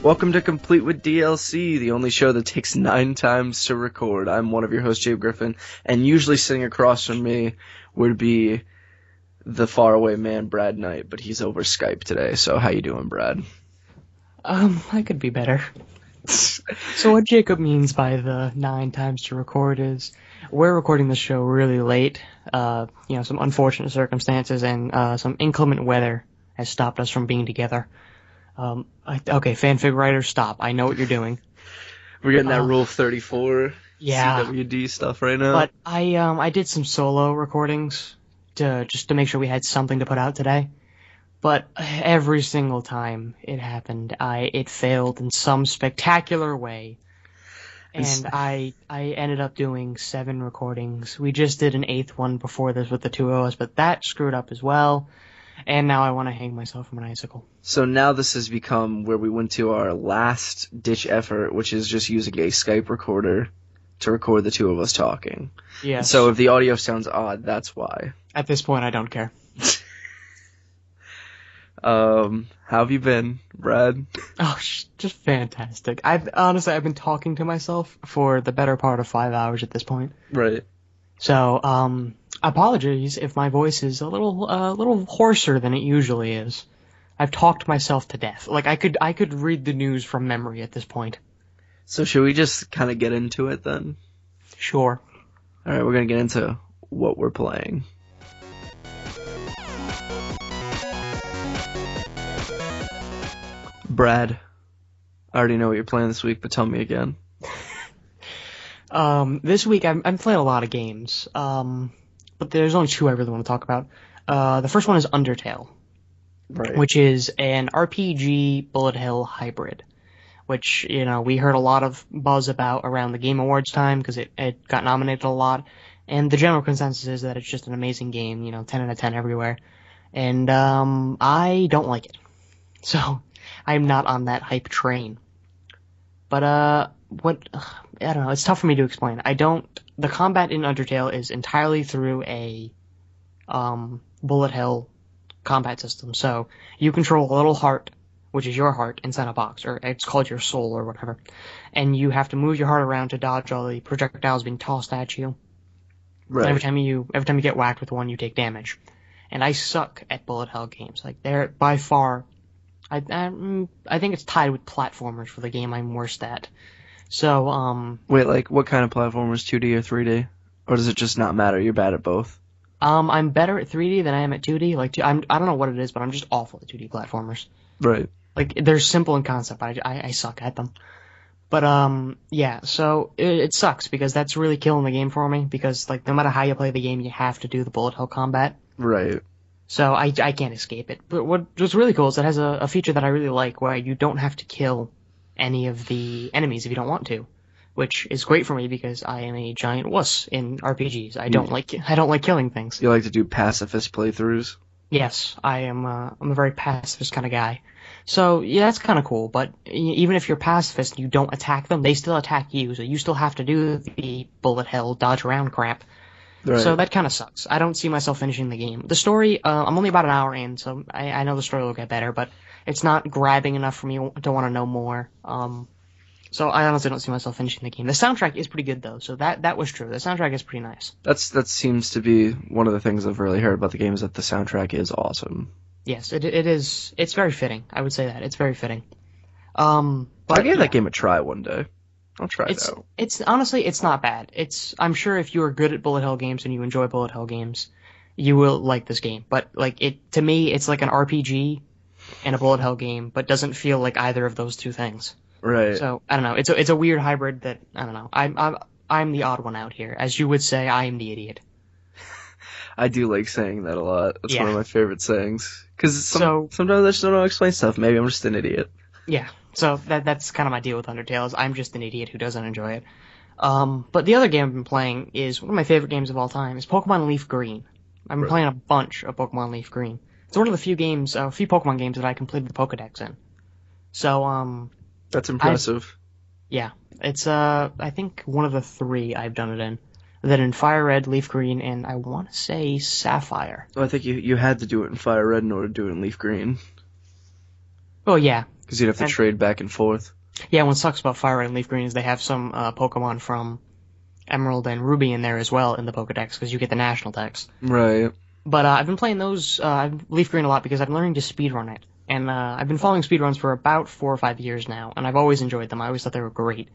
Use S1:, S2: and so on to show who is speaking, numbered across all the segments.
S1: Welcome to Complete with DLC, the only show that takes 9 times to record. I'm one of your hosts, Griffin, and usually sitting across from me would be the faraway man, Brad Knight, but he's over Skype today. So how you doing, Brad?
S2: I could be better. So what Jacob means by the 9 times to record is we're recording the show really late. Some unfortunate circumstances and some inclement weather has stopped us from being together. Okay, fanfic writers, stop. I know what you're doing.
S1: We're getting that Rule 34
S2: yeah.
S1: CWD stuff right now.
S2: But I did some solo recordings to make sure we had something to put out today. But every single time it happened, it failed in some spectacular way. And I ended up doing 7 recordings. We just did an 8th one before this with the 2 of us, but that screwed up as well. And now I want to hang myself from an icicle.
S1: So now this has become where we went to our last-ditch effort, which is just using a Skype recorder to record the 2 of us talking.
S2: Yes.
S1: So if the audio sounds odd, that's why.
S2: At this point, I don't care.
S1: How have you been, Brad?
S2: Oh, just fantastic. I've been talking to myself for the better part of 5 hours at this point.
S1: Right.
S2: So, apologies if my voice is a little hoarser than it usually is. I've talked myself to death. Like, I could read the news from memory at this point.
S1: So should we just kind of get into it then?
S2: Sure.
S1: Alright, we're gonna get into what we're playing. Brad, I already know what you're playing this week, but tell me again.
S2: This week I'm playing a lot of games, but there's only 2 I really want to talk about. The first one is Undertale,
S1: right,
S2: which is an RPG bullet hell hybrid, which, we heard a lot of buzz about around the Game Awards time because it got nominated a lot, and the general consensus is that it's just an amazing game, 10 out of 10 everywhere, and I don't like it, so I'm not on that hype train. But I don't know, it's tough for me to explain. The combat in Undertale is entirely through a bullet hell combat system. So you control a little heart, which is your heart, inside a box, or it's called your soul or whatever. And you have to move your heart around to dodge all the projectiles being tossed at you.
S1: right.
S2: Every time you get whacked with one, you take damage. And I suck at bullet hell games. Like, they're by far, I think it's tied with platformers for the game I'm worst at. So,
S1: Wait, like, what kind of platformers, 2D or 3D? Or does it just not matter? You're bad at both?
S2: I'm better at 3D than I am at 2D. Like, I don't know what it is, but I'm just awful at 2D platformers.
S1: Right.
S2: Like, they're simple in concept, but I suck at them. But, yeah, so it sucks because that's really killing the game for me because, like, no matter how you play the game, you have to do the bullet hell combat.
S1: Right.
S2: So I can't escape it. But what's really cool is it has a feature that I really like where you don't have to kill any of the enemies if you don't want to, which is great for me because I am a giant wuss in RPGs. I don't like killing things.
S1: You like to do pacifist playthroughs?
S2: Yes, I'm a very pacifist kind of guy. So yeah, that's kind of cool. But even if you're pacifist and you don't attack them, they still attack you. So you still have to do the bullet hell dodge around crap.
S1: Right.
S2: So that kind of sucks. I don't see myself finishing the game. The story, I'm only about an hour in, so I know the story will get better, but it's not grabbing enough for me to want to know more. So I honestly don't see myself finishing the game. The soundtrack is pretty good, though, so that was true. The soundtrack is pretty nice.
S1: That seems to be one of the things I've really heard about the game is that the soundtrack is awesome.
S2: Yes, it is. It's very fitting. I would say that. It's very fitting. But
S1: I'll give that game a try one day. I'll try it out.
S2: It's honestly, it's not bad. I'm sure if you are good at bullet hell games and you enjoy bullet hell games, you will like this game. But to me, it's like an RPG and a bullet hell game, but doesn't feel like either of those two things.
S1: Right.
S2: So I don't know. It's a weird hybrid that I don't know. I'm the odd one out here, as you would say. I am the idiot.
S1: I do like saying that a lot. That's one of my favorite sayings. Because sometimes I just don't know how to explain stuff. Maybe I'm just an idiot.
S2: Yeah. So that's kind of my deal with Undertale, is I'm just an idiot who doesn't enjoy it. But the other game I've been playing is one of my favorite games of all time, is Pokemon Leaf Green. I've been playing a bunch of Pokemon Leaf Green. It's one of the few Pokemon games that I completed the Pokedex in. So,
S1: that's impressive.
S2: It's, I think one of the 3 I've done it in. Then in Fire Red, Leaf Green, and I want to say Sapphire.
S1: Well, I think you had to do it in Fire Red in order to do it in Leaf Green.
S2: Well, yeah.
S1: Because you'd have to trade back and forth.
S2: Yeah, what sucks about Fire Red and Leaf Green is they have some Pokemon from Emerald and Ruby in there as well in the Pokedex, because you get the national dex.
S1: Right.
S2: But I've been playing those Leaf Green a lot because I'm learning to speedrun it. And I've been following speedruns for about 4 or 5 years now, and I've always enjoyed them. I always thought they were great.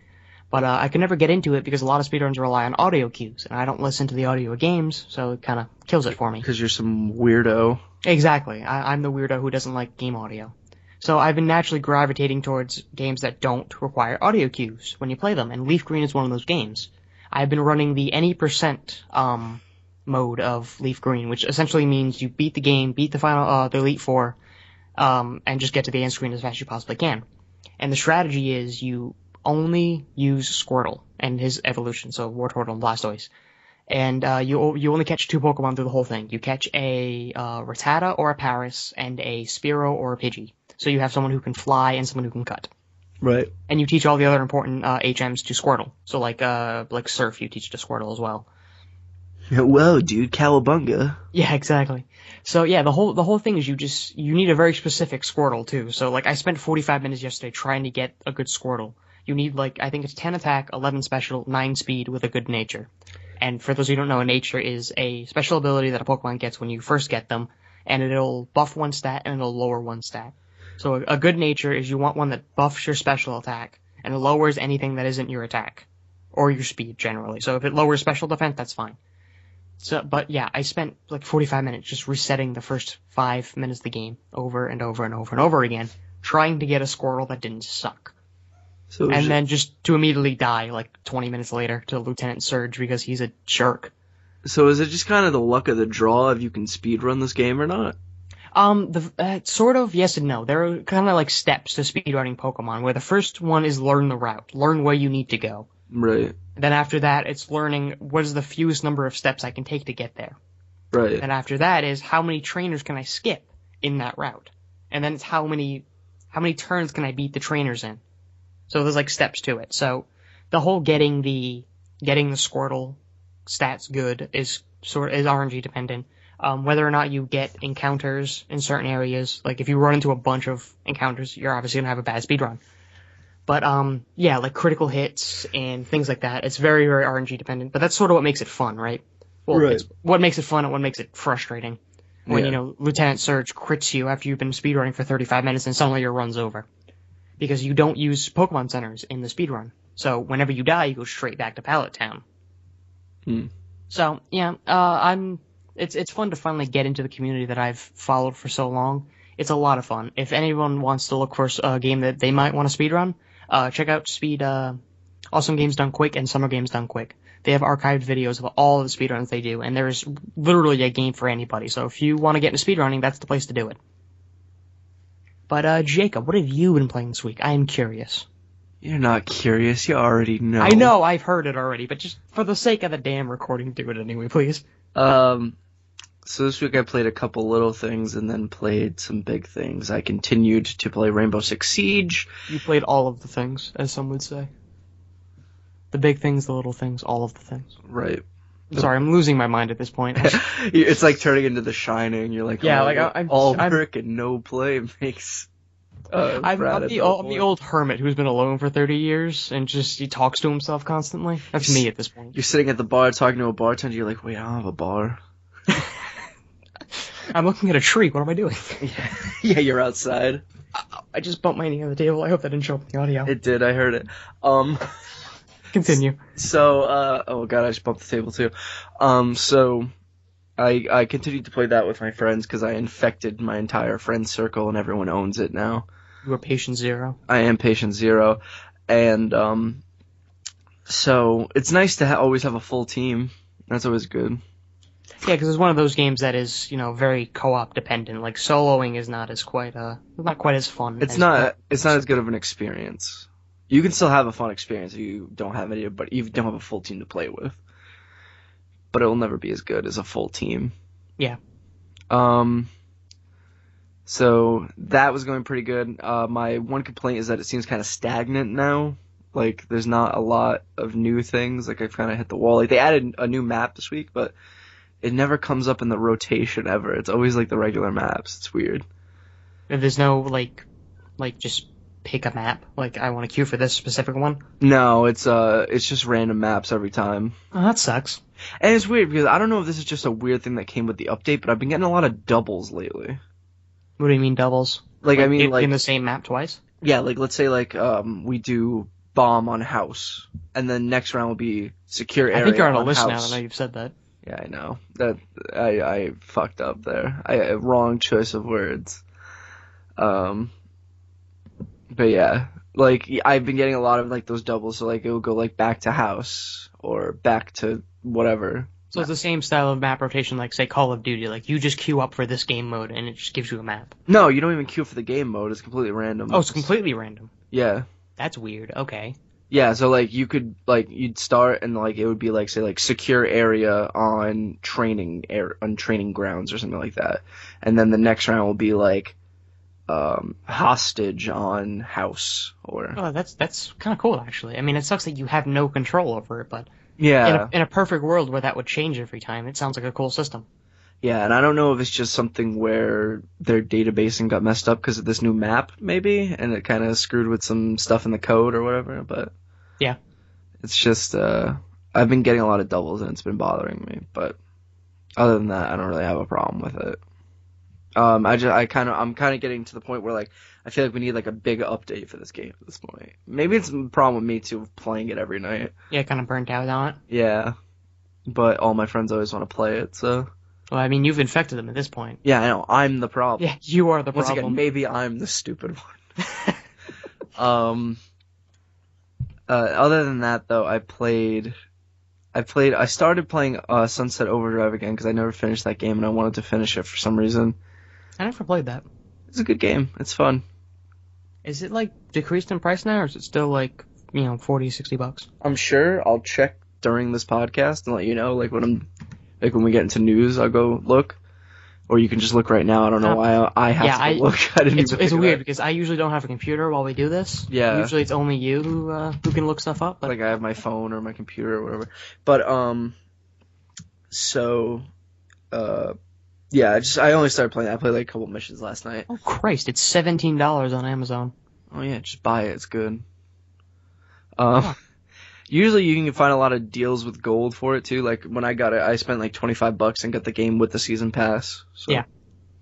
S2: But I could never get into it because a lot of speedruns rely on audio cues, and I don't listen to the audio of games, so it kind of kills it for me.
S1: Because you're some weirdo.
S2: Exactly. I'm the weirdo who doesn't like game audio. So I've been naturally gravitating towards games that don't require audio cues when you play them, and Leaf Green is one of those games. I've been running the any percent mode of Leaf Green, which essentially means you beat the game, beat the final the Elite Four, and just get to the end screen as fast as you possibly can. And the strategy is you only use Squirtle and his evolution, so Wartortle and Blastoise. And you only catch 2 Pokemon through the whole thing. You catch a Rattata or a Paris, and a Spearow or a Pidgey. So you have someone who can fly and someone who can cut.
S1: Right.
S2: And you teach all the other important HMs to Squirtle. So like Surf, you teach to Squirtle as well.
S1: Whoa, dude, Cowabunga.
S2: Yeah, exactly. So yeah, the whole thing is you need a very specific Squirtle too. So like I spent 45 minutes yesterday trying to get a good Squirtle. You need I think it's 10 attack, 11 special, 9 speed with a good nature. And for those who don't know, a nature is a special ability that a Pokemon gets when you first get them, and it'll buff one stat and it'll lower one stat. So a good nature is you want one that buffs your special attack and it lowers anything that isn't your attack or your speed generally. So if it lowers special defense, that's fine. So, but yeah, I spent like 45 minutes just resetting the first 5 minutes of the game over and over and over and over again, trying to get a Squirtle that didn't suck. And then just to immediately die like 20 minutes later to Lieutenant Surge because he's a jerk.
S1: So is it just kind of the luck of the draw if you can speedrun this game or not?
S2: Sort of yes and no. There are kind of like steps to speedrunning Pokemon, where the first one is learn the route, learn where you need to go.
S1: Right.
S2: Then after that, it's learning what is the fewest number of steps I can take to get there.
S1: Right.
S2: And after that is how many trainers can I skip in that route, and then it's how many turns can I beat the trainers in. So there's like steps to it. So the whole getting the Squirtle stats good is RNG dependent. Whether or not you get encounters in certain areas, like if you run into a bunch of encounters, you're obviously gonna have a bad speedrun. But yeah, like critical hits and things like that, it's very, very RNG dependent. But that's sort of what makes it fun, right? Well,
S1: right.
S2: It's what makes it fun and what makes it frustrating. When, Lieutenant Surge crits you after you've been speedrunning for 35 minutes and suddenly your run's over. Because you don't use Pokemon Centers in the speedrun. So whenever you die, you go straight back to Pallet Town. So, yeah, it's fun to finally get into the community that I've followed for so long. It's a lot of fun. If anyone wants to look for a game that they might want to speedrun, check out Awesome Games Done Quick and Summer Games Done Quick. They have archived videos of all of the speedruns they do, and there's literally a game for anybody. So if you want to get into speedrunning, that's the place to do it. But, Jacob, what have you been playing this week? I am curious.
S1: You're not curious, you already know.
S2: I know, I've heard it already, but just for the sake of the damn recording, do it anyway, please.
S1: So this week I played a couple little things and then played some big things. I continued to play Rainbow Six Siege.
S2: You played all of the things, as some would say. The big things, the little things, all of the things.
S1: Right.
S2: Sorry, I'm losing my mind at this point.
S1: It's like turning into The Shining. You're like,
S2: yeah,
S1: all work and no play makes.
S2: I'm the old hermit who's been alone for 30 years and he talks to himself constantly. That's me at this point.
S1: You're sitting at the bar talking to a bartender. You're like, wait, I don't have a bar.
S2: I'm looking at a tree. What am I doing?
S1: Yeah, you're outside.
S2: I just bumped my knee on the table. I hope that didn't show up in the audio.
S1: It did. I heard it.
S2: Continue.
S1: So, oh god, I just bumped the table too. So I continued to play that with my friends because I infected my entire friend circle and everyone owns it now.
S2: You are Patient Zero.
S1: I am Patient Zero, and so it's nice to always have a full team. That's always good.
S2: Yeah, because it's one of those games that is, very co-op dependent. Like soloing is not quite as fun.
S1: It's not as good of an experience. You can still have a fun experience if you don't have a full team to play with. But it will never be as good as a full team.
S2: Yeah.
S1: So that was going pretty good. My one complaint is that it seems kind of stagnant now. Like, there's not a lot of new things. Like, I've kind of hit the wall. Like, they added a new map this week, but it never comes up in the rotation ever. It's always like the regular maps. It's weird.
S2: There's no, just pick a map? Like, I want to queue for this specific one?
S1: No, it's just random maps every time.
S2: Oh, that sucks.
S1: And it's weird because I don't know if this is just a weird thing that came with the update, but I've been getting a lot of doubles lately.
S2: What do you mean doubles?
S1: Like I mean, like
S2: in the same map twice?
S1: Yeah, like let's say like we do bomb on house, and then next round will be secure area.
S2: I think you're on a
S1: on
S2: list now.
S1: house.
S2: I know you've said that.
S1: Yeah, I know that I fucked up there. Wrong choice of words. But yeah, like I've been getting a lot of like those doubles, so like it will go like back to house or back to whatever.
S2: So it's the same style of map rotation, like say Call of Duty. Like you just queue up for this game mode, and it just gives you a map.
S1: No, you don't even queue for the game mode. It's completely random.
S2: Oh, it's completely random.
S1: Yeah.
S2: That's weird. Okay.
S1: Yeah, so like you could like you'd start and like it would be like say like secure area on training grounds or something like that, and then the next round will be like hostage on house or.
S2: Oh, that's kind of cool actually. I mean, it sucks that you have no control over it, but
S1: Yeah.
S2: in a perfect world where that would change every time, it sounds like a cool system.
S1: Yeah, and I don't know if it's just something where their databasing got messed up because of this new map, maybe, and it kind of screwed with some stuff in the code or whatever, but...
S2: Yeah.
S1: It's just, I've been getting a lot of doubles and it's been bothering me, but other than that, I don't really have a problem with it. I'm kind of getting to the point where, like, I feel like we need, like, a big update for this game at this point. Maybe it's a problem with me, too, of playing it every night.
S2: Yeah, kind of burnt out on it.
S1: Yeah. But all my friends always want to play it, so...
S2: Well, I mean, you've infected them at this point.
S1: Yeah, I know. I'm the problem.
S2: Yeah, you are the
S1: Once
S2: problem.
S1: again, maybe I'm the stupid one. Other than that, though, I started playing Sunset Overdrive again because I never finished that game and I wanted to finish it for some reason.
S2: I never played that.
S1: It's a good game. It's fun.
S2: Is it, like, decreased in price now, or is it still, like, $40, $60?
S1: I'm sure I'll check during this podcast and let you know, like, when we get into news, I'll go look. Or you can just look right now. I don't know why I have to look.
S2: It's weird because I usually don't have a computer while we do this.
S1: Yeah.
S2: Usually it's only you who can look stuff up. But...
S1: Like I have my phone or my computer or whatever. But yeah, I only started playing. I played like a couple missions last night.
S2: Oh Christ! It's $17 on Amazon.
S1: Oh yeah, just buy it. It's good. Usually you can find a lot of deals with gold for it too. Like when I got it, I spent like $25 and got the game with the season pass. So
S2: yeah.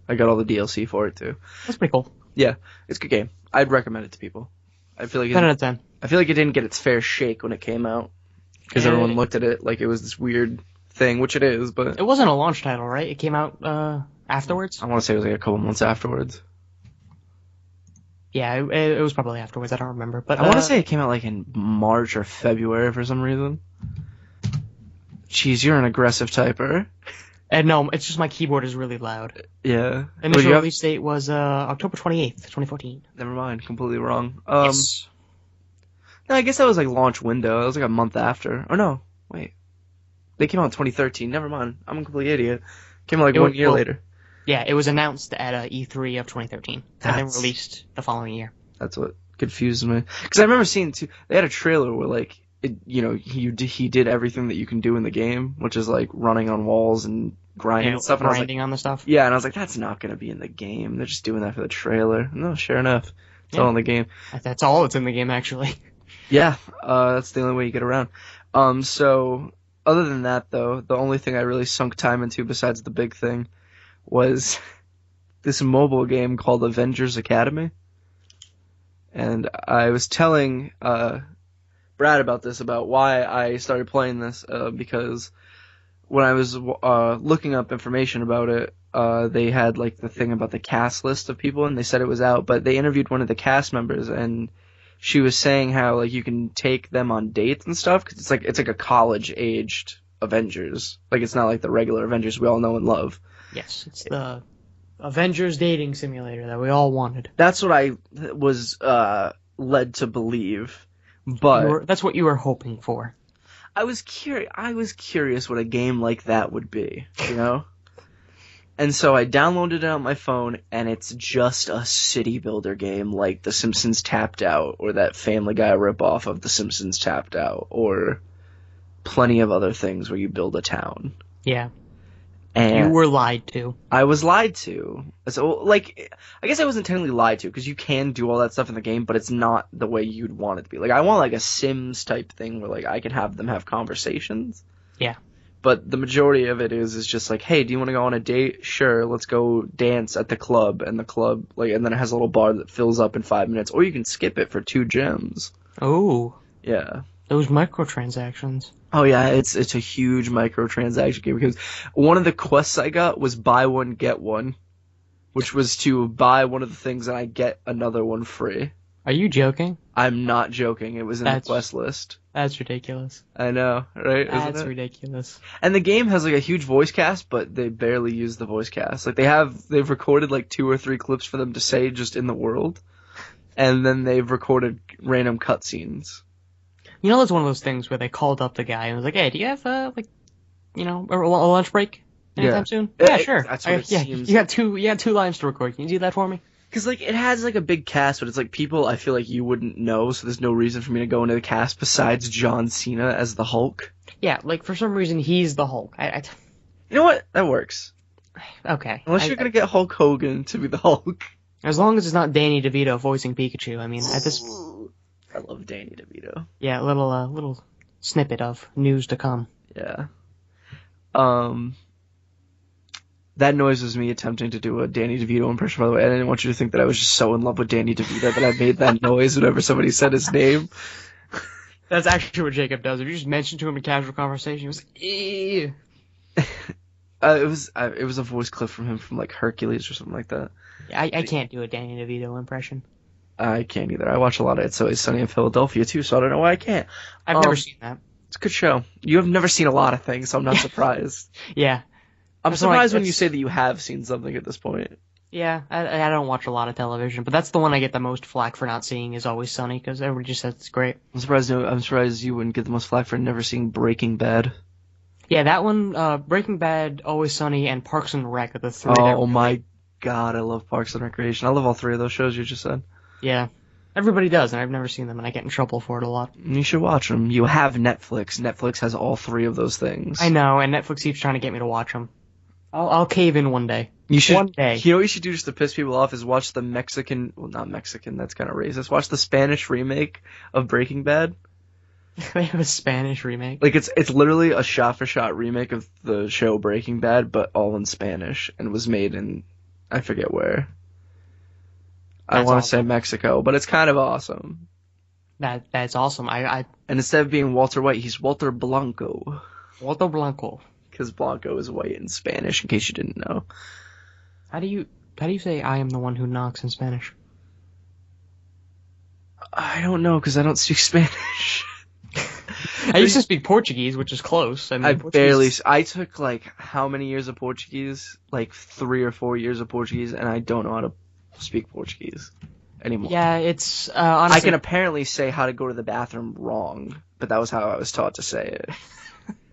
S1: I got all the DLC for it too.
S2: That's pretty cool.
S1: Yeah, it's a good game. I'd recommend it to people. I feel like
S2: 10 out of 10.
S1: I feel like it didn't get its fair shake when it came out because everyone looked at it like it was this weird thing, which it is. But
S2: it wasn't a launch title, right? It came out afterwards.
S1: I want to say it was like a couple months afterwards.
S2: Yeah, it was probably afterwards. I don't remember, but
S1: I want to say it came out like in March or February for some reason. Jeez, you're an aggressive typer.
S2: And no, it's just my keyboard is really loud.
S1: Yeah.
S2: Initial release date was October 28th, 2014.
S1: Never mind, completely wrong.
S2: Yes.
S1: No, I guess that was like launch window. It was like a month after. Or no, wait. They came out in 2013. Never mind. I'm a complete idiot. Came out like 1 year later.
S2: Yeah, it was announced at E3 of 2013, and then released the following year.
S1: That's what confused me. Because I remember seeing too. They had a trailer where like he did everything that you can do in the game, which is like running on walls and grinding and stuff. And
S2: grinding on the stuff.
S1: Yeah, and I was like, that's not gonna be in the game. They're just doing that for the trailer. No, sure enough, it's all in the game.
S2: That's all that's in the game actually.
S1: Yeah, that's the only way you get around. So other than that though, the only thing I really sunk time into besides the big thing was this mobile game called Avengers Academy. And I was telling Brad about this, about why I started playing this, because when I was looking up information about it, they had like the thing about the cast list of people, and they said it was out, but they interviewed one of the cast members, and she was saying how like you can take them on dates and stuff, because it's like a college-aged Avengers. Like it's not like the regular Avengers we all know and love.
S2: Yes, it's the Avengers dating simulator that we all wanted.
S1: That's what I was led to believe, but
S2: that's what you were hoping for.
S1: I was curious what a game like that would be, you know? And so I downloaded it on my phone, and it's just a city builder game like The Simpsons Tapped Out, or that Family Guy ripoff of The Simpsons Tapped Out, or plenty of other things where you build a town.
S2: Yeah. You
S1: And
S2: were lied to.
S1: I was lied to. So, like, I guess I wasn't technically lied to, because you can do all that stuff in the game, but it's not the way you'd want it to be. Like, I want, like, a Sims type thing where, like, I can have them have conversations.
S2: Yeah.
S1: But the majority of it is just like, hey, do you want to go on a date? Sure, let's go dance at the club. And the club, like, and then it has a little bar that fills up in 5 minutes. Or you can skip it for 2 gems.
S2: Oh.
S1: Yeah.
S2: Those microtransactions.
S1: Oh yeah, it's a huge microtransaction game, because one of the quests I got was buy one, get one. Which was to buy one of the things and I get another one free.
S2: Are you joking?
S1: I'm not joking. It was in the quest list.
S2: That's ridiculous.
S1: I know, right?
S2: That's
S1: Isn't it?
S2: ridiculous.
S1: And the game has like a huge voice cast, but they barely use the voice cast. Like they've recorded like 2 or 3 clips for them to say just in the world, and then they've recorded random cutscenes.
S2: You know, that's one of those things where they called up the guy and was like, "Hey, do you have a lunch break anytime soon?" Yeah, sure.
S1: That's what it seems.
S2: You got 2 lines to record. Can you do that for me?
S1: Because, like, it has, like, a big cast, but it's, like, people I feel like you wouldn't know, so there's no reason for me to go into the cast besides John Cena as the Hulk.
S2: Yeah, like, for some reason, he's the Hulk.
S1: You know what? That works.
S2: Okay.
S1: Unless you're gonna get Hulk Hogan to be the Hulk.
S2: As long as it's not Danny DeVito voicing Pikachu, I mean, at this...
S1: I love Danny DeVito.
S2: Yeah, little snippet of news to come.
S1: Yeah. That noise was me attempting to do a Danny DeVito impression, by the way. I didn't want you to think that I was just so in love with Danny DeVito that I made that noise whenever somebody said his name.
S2: That's actually what Jacob does. If you just mention to him in casual conversation, he was ew.
S1: It was a voice clip from him from, like, Hercules or something like that.
S2: Yeah, I can't do a Danny DeVito impression.
S1: I can't either. I watch a lot of It's Always Sunny in Philadelphia, too, so I don't know why I can't.
S2: I've never seen that.
S1: It's a good show. You have never seen a lot of things, so I'm not surprised.
S2: Yeah.
S1: I'm surprised when you say that you have seen something at this point.
S2: Yeah, I don't watch a lot of television, but that's the one I get the most flack for not seeing is Always Sunny, because everybody just says it's great.
S1: I'm surprised you wouldn't get the most flack for never seeing Breaking Bad.
S2: Yeah, that one, Breaking Bad, Always Sunny, and Parks and Rec are the 3
S1: Oh my god, I love Parks and Recreation. I love all 3 of those shows you just said.
S2: Yeah. Everybody does, and I've never seen them, and I get in trouble for it a lot.
S1: You should watch them. You have Netflix. Netflix has all 3 of those things.
S2: I know, and Netflix keeps trying to get me to watch them. I'll cave in one day.
S1: You should.
S2: One day.
S1: You know what you should do just to piss people off is watch the Mexican... Well, not Mexican, that's kind of racist. Watch the Spanish remake of Breaking Bad.
S2: They have a Spanish remake?
S1: Like, it's literally a shot-for-shot remake of the show Breaking Bad, but all in Spanish, and was made in... I forget where. I want to say Mexico, but it's kind of awesome.
S2: That's awesome.
S1: And instead of being Walter White, he's Walter Blanco.
S2: Walter Blanco.
S1: Because Blanco is white in Spanish, in case you didn't know.
S2: How do you say I am the one who knocks in Spanish?
S1: I don't know, because I don't speak Spanish.
S2: I used to speak Portuguese, which is close. I
S1: took, like, how many years of Portuguese? Like, 3 or 4 years of Portuguese, and I don't know how to speak Portuguese anymore.
S2: Yeah, it's, honestly...
S1: I can apparently say how to go to the bathroom wrong, but that was how I was taught to say it.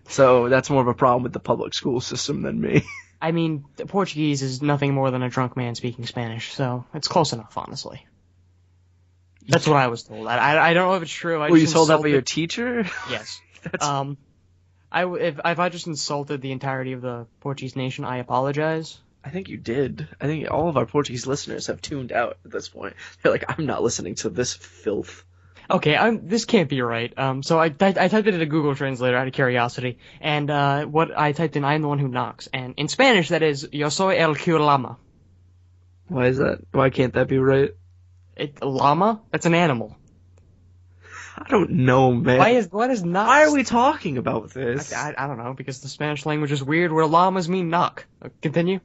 S1: So that's more of a problem with the public school system than me.
S2: I mean, Portuguese is nothing more than a drunk man speaking Spanish, so it's close enough, honestly. That's what I was told. I don't know if it's true.
S1: Were you told that by your teacher?
S2: Yes. If I just insulted the entirety of the Portuguese nation, I apologize.
S1: I think you did. I think all of our Portuguese listeners have tuned out at this point. They're like, I'm not listening to this filth.
S2: Okay, this can't be right. So I typed it into Google Translator out of curiosity, and what I typed in, I am the one who knocks, and in Spanish that is, yo soy el que llama.
S1: Why is that? Why can't that be right?
S2: Llama? That's an animal.
S1: I don't know, man.
S2: What is knocks?
S1: Why are we talking about this?
S2: I don't know, because the Spanish language is weird where llamas mean knock. Continue.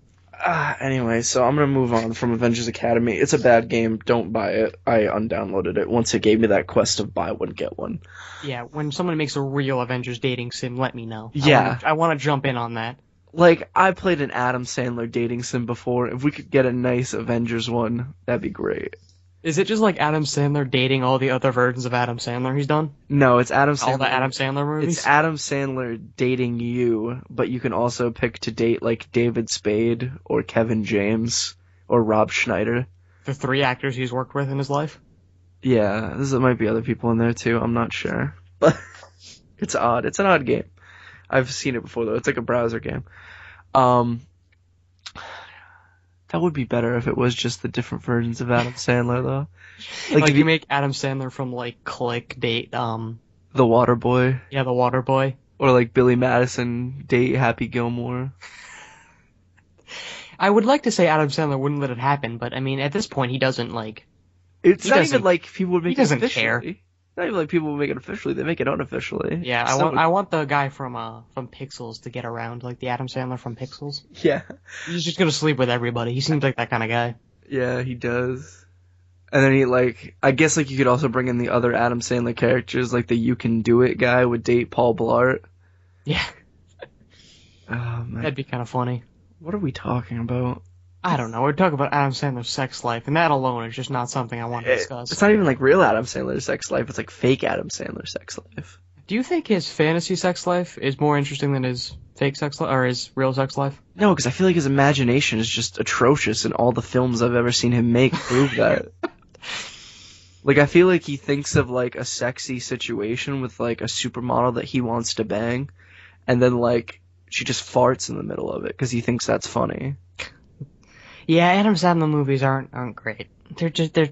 S1: Anyway, so I'm gonna move on from Avengers Academy. It's a bad game. Don't buy it. I undownloaded it once it gave me that quest of buy one, get one.
S2: Yeah, when someone makes a real Avengers dating sim, let me know.
S1: Yeah.
S2: I want to jump in on that.
S1: Like, I played an Adam Sandler dating sim before. If we could get a nice Avengers one, that'd be great.
S2: Is it just like Adam Sandler dating all the other versions of Adam Sandler he's done?
S1: No, it's Adam Sandler.
S2: All the Adam Sandler movies?
S1: It's Adam Sandler dating you, but you can also pick to date, like, David Spade, or Kevin James, or Rob Schneider.
S2: The 3 actors he's worked with in his life?
S1: Yeah, there might be other people in there too, I'm not sure. But it's odd. It's an odd game. I've seen it before, though. It's like a browser game. Um, that would be better if it was just the different versions of Adam Sandler, though.
S2: Like you make Adam Sandler from like Click date
S1: The Water Boy,
S2: yeah, The Water Boy.
S1: or like Billy Madison date Happy Gilmore.
S2: I would like to say Adam Sandler wouldn't let it happen, but I mean at this point he doesn't like
S1: It's
S2: He
S1: not
S2: doesn't-
S1: even like people would make
S2: he doesn't
S1: it officially.
S2: care.
S1: Not even like people would make it officially. They make it unofficially.
S2: Yeah,
S1: So-
S2: I want the guy from Pixels to get around, like the Adam Sandler from Pixels.
S1: Yeah.
S2: He's just gonna sleep with everybody. He seems like that kind of guy.
S1: Yeah, he does. And then he I guess like you could also bring in the other Adam Sandler characters, like the You Can Do It guy would date Paul Blart.
S2: Yeah,
S1: Oh man.
S2: that'd be kind of funny.
S1: What are we talking about?
S2: I don't know. We're talking about Adam Sandler's sex life, and that alone is just not something I want to discuss.
S1: It's not even like real Adam Sandler's sex life. It's like fake Adam Sandler's sex life.
S2: Do you think his fantasy sex life is more interesting than his fake sex life or his real sex life?
S1: No, because I feel like his imagination is just atrocious, and all the films I've ever seen him make prove that. Like, I feel like he thinks of like a sexy situation with like a supermodel that he wants to bang, and then like she just farts in the middle of it because he thinks that's funny.
S2: Yeah, Adam Sandler movies aren't great. They're.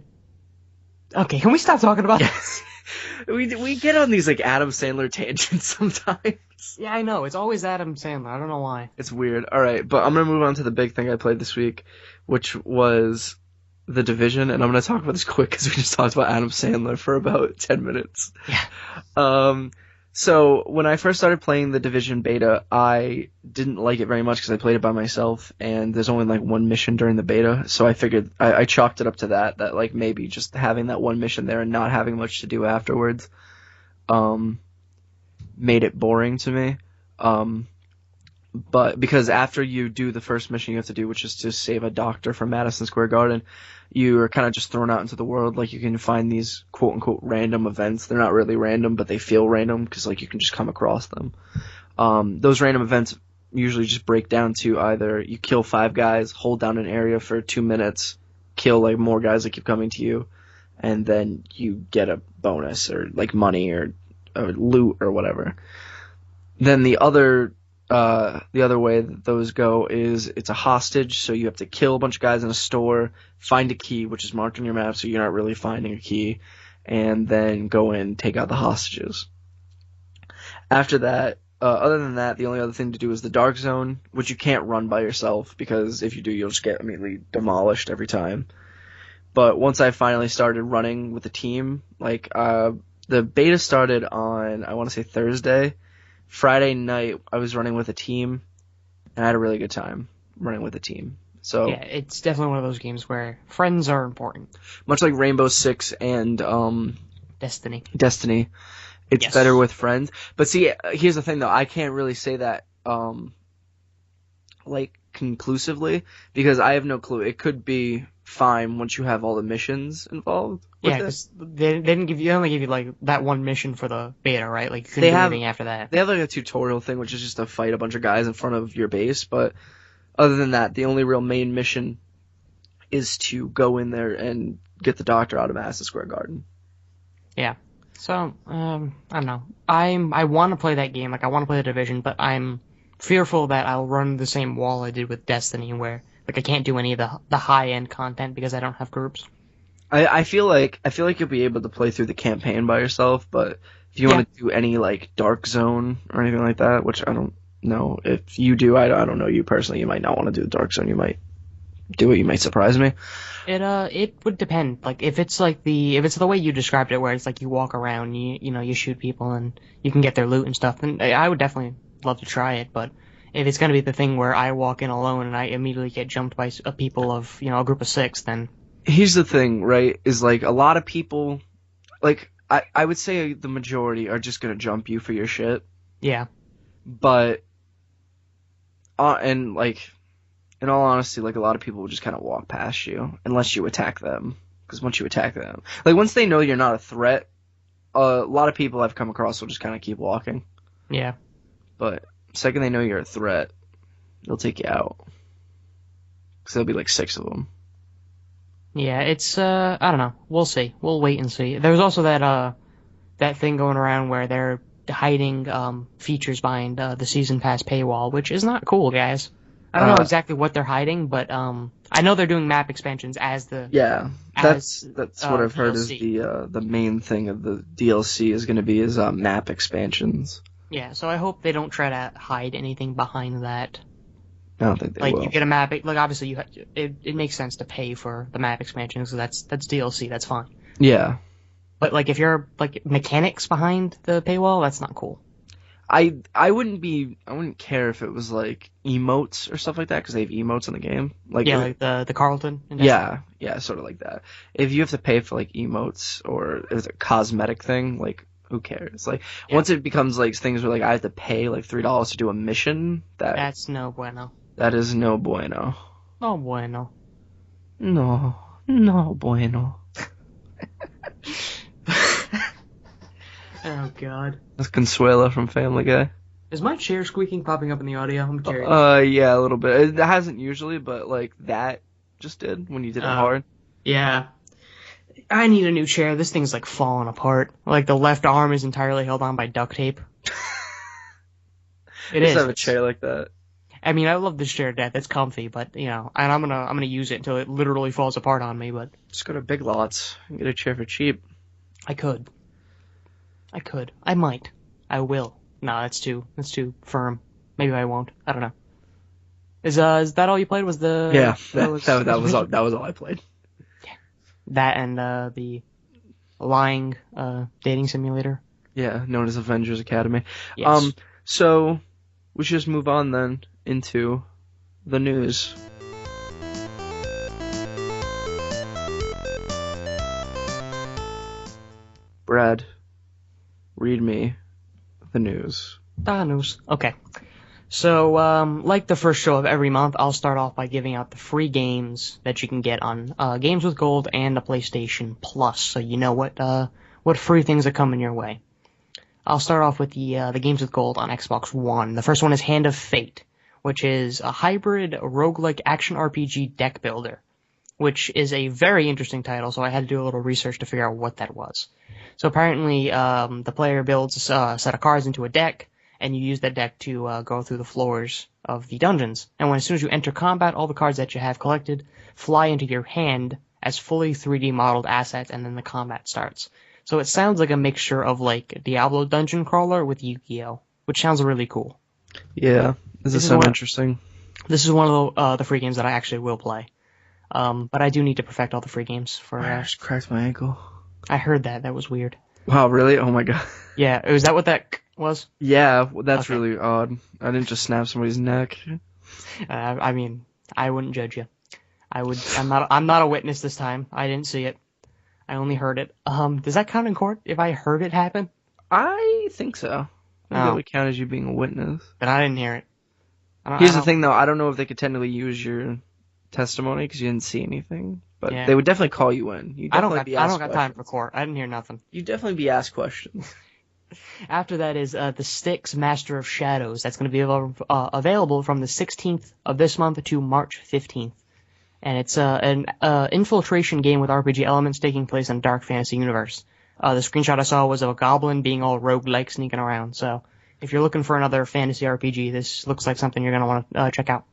S2: Okay, can we stop talking about this?
S1: We get on these like Adam Sandler tangents sometimes.
S2: Yeah, I know. It's always Adam Sandler. I don't know why.
S1: It's weird. All right, but I'm gonna move on to the big thing I played this week, which was The Division, and I'm gonna talk about this quick because we just talked about Adam Sandler for about 10 minutes.
S2: Yeah.
S1: So when I first started playing The Division beta, I didn't like it very much because I played it by myself, and there's only like one mission during the beta, so I figured I chalked it up to that like maybe just having that one mission there and not having much to do afterwards, made it boring to me. But because after you do the first mission you have to do, which is to save a doctor from Madison Square Garden, you are kind of just thrown out into the world. Like, you can find these quote-unquote random events. They're not really random, but they feel random because, like, you can just come across them. Those random events usually just break down to either you kill 5 guys, hold down an area for 2 minutes, kill, like, more guys that keep coming to you, and then you get a bonus or, like, money or loot or whatever. Then the other way that those go is it's a hostage, so you have to kill a bunch of guys in a store, find a key, which is marked on your map, so you're not really finding a key, and then go in, take out the hostages. After that, other than that, the only other thing to do is the Dark Zone, which you can't run by yourself, because if you do, you'll just get immediately demolished every time. But once I finally started running with a team, like, the beta started on, I want to say Thursday. Friday night, I was running with a team, and I had a really good time running with a team. So
S2: Yeah, it's definitely one of those games where friends are important.
S1: much like Rainbow Six and
S2: Destiny.
S1: it's
S2: Yes.
S1: better with friends. But see, here's the thing though, I can't really say that like conclusively because I have no clue. It could be fine once you have all the missions involved. with
S2: Yeah,
S1: it.
S2: because they only give you like that one mission for the beta, right? Like you couldn't
S1: They
S2: do
S1: have-
S2: anything after that.
S1: They have like a tutorial thing, which is just to fight a bunch of guys in front of your base. But other than that, the only real main mission is to go in there and get the doctor out of Madison Square Garden.
S2: Yeah. So, I don't know. I want to play that game, like I want to play The Division, but I'm fearful that I'll run the same wall I did with Destiny, where like I can't do any of the high end content because I don't have groups.
S1: I feel like you'll be able to play through the campaign by yourself, but if you want to do any like Dark Zone or anything like that, which I don't know if you do, I don't know you personally, you might not want to do the Dark Zone. You might do it. You might surprise me.
S2: It would depend. Like if it's the way you described it, where it's like you walk around, you shoot people and you can get their loot and stuff, then I would definitely love to try it. But if it's gonna be the thing where I walk in alone and I immediately get jumped by a people of a group of 6, then
S1: Here's the thing, right? Is like a lot of people, like I would say the majority are just gonna jump you for your shit.
S2: yeah.
S1: But and like in all honesty, like a lot of people will just kind of walk past you unless you attack them. Because once you attack them, like once they know you're not a threat, a lot of people I've come across will just kind of keep walking.
S2: Yeah.
S1: But the second they know you're a threat, they'll take you out. Because there'll be like 6 of them.
S2: Yeah, it's I don't know. We'll see. We'll wait and see. There's also that thing going around where they're hiding features behind the season pass paywall, which is not cool, guys. I don't know exactly what they're hiding, but I know they're doing map expansions as the
S1: that's what I've heard is
S2: DLC.
S1: the main thing of the DLC is going to be map expansions.
S2: Yeah, so I hope they don't try to hide anything behind that.
S1: I don't think they will.
S2: You get a map, like obviously it makes sense to pay for the map expansion, so that's DLC, that's fine.
S1: Yeah.
S2: But like if you're like mechanics behind the paywall, that's not cool.
S1: I wouldn't care if it was like emotes or stuff like that, because they have emotes in the game. Like
S2: the Carlton.
S1: Yeah, sort of like that. If you have to pay for like emotes or is it a cosmetic thing, like who cares? Like once it becomes like things where like I have to pay like $3 to do a mission,
S2: that's no bueno.
S1: That is no bueno.
S2: No bueno.
S1: No bueno.
S2: Oh god.
S1: That's Consuelo from Family Guy.
S2: Is my chair squeaking popping up in the audio? I'm curious.
S1: Yeah, a little bit. It hasn't usually, but like that just did when you did it hard.
S2: Yeah. I need a new chair. This thing's like falling apart. Like the left arm is entirely held on by duct tape. It is.
S1: Just have a chair like that.
S2: I mean, I love this chair to death. It's comfy, but and I'm gonna use it until it literally falls apart on me. But
S1: just go to Big Lots and get a chair for cheap.
S2: I could. I might. I will. No, that's too firm. Maybe I won't. I don't know. Is that all you played? Was the
S1: that was all I played.
S2: Yeah. That and the lying dating simulator.
S1: Yeah, known as Avengers Academy.
S2: Yes.
S1: So we should just move on then into the news. Brad, read me the news.
S2: News. Okay. So, like the first show of every month, I'll start off by giving out the free games that you can get on Games with Gold and the PlayStation Plus, so you know what free things are coming your way. I'll start off with the Games with Gold on Xbox One. The first one is Hand of Fate, which is a hybrid roguelike action RPG deck builder, which is a very interesting title, so I had to do a little research to figure out what that was. So apparently, the player builds a set of cards into a deck, and you use that deck to go through the floors of the dungeons. And as soon as you enter combat, all the cards that you have collected fly into your hand as fully 3D modeled assets, and then the combat starts. So it sounds like a mixture of like Diablo Dungeon Crawler with Yu-Gi-Oh, which sounds really cool.
S1: Yeah, this is so interesting.
S2: This is one of the free games that I actually will play. But I do need to perfect all the free games for.
S1: I just cracked my ankle.
S2: I heard that. That was weird.
S1: Wow, really? Oh my god.
S2: Yeah, was that what that was?
S1: Yeah, that's really odd. I didn't just snap somebody's neck.
S2: I mean, I wouldn't judge you. I'm not a witness this time. I didn't see it. I only heard it. Does that count in court if I heard it happen?
S1: I think so. I think that would count as you being a witness.
S2: But I didn't hear it.
S1: Here's the thing, though. I don't know if they could technically use your testimony because you didn't see anything. But they would definitely call you in.
S2: I don't got time for court. I didn't hear nothing.
S1: You'd definitely be asked questions.
S2: After that is the Styx Master of Shadows. That's going to be available from the 16th of this month to March 15th. And it's an infiltration game with RPG elements taking place in a dark fantasy universe. The screenshot I saw was of a goblin being all roguelike sneaking around. So if you're looking for another fantasy RPG, this looks like something you're going to want to check out.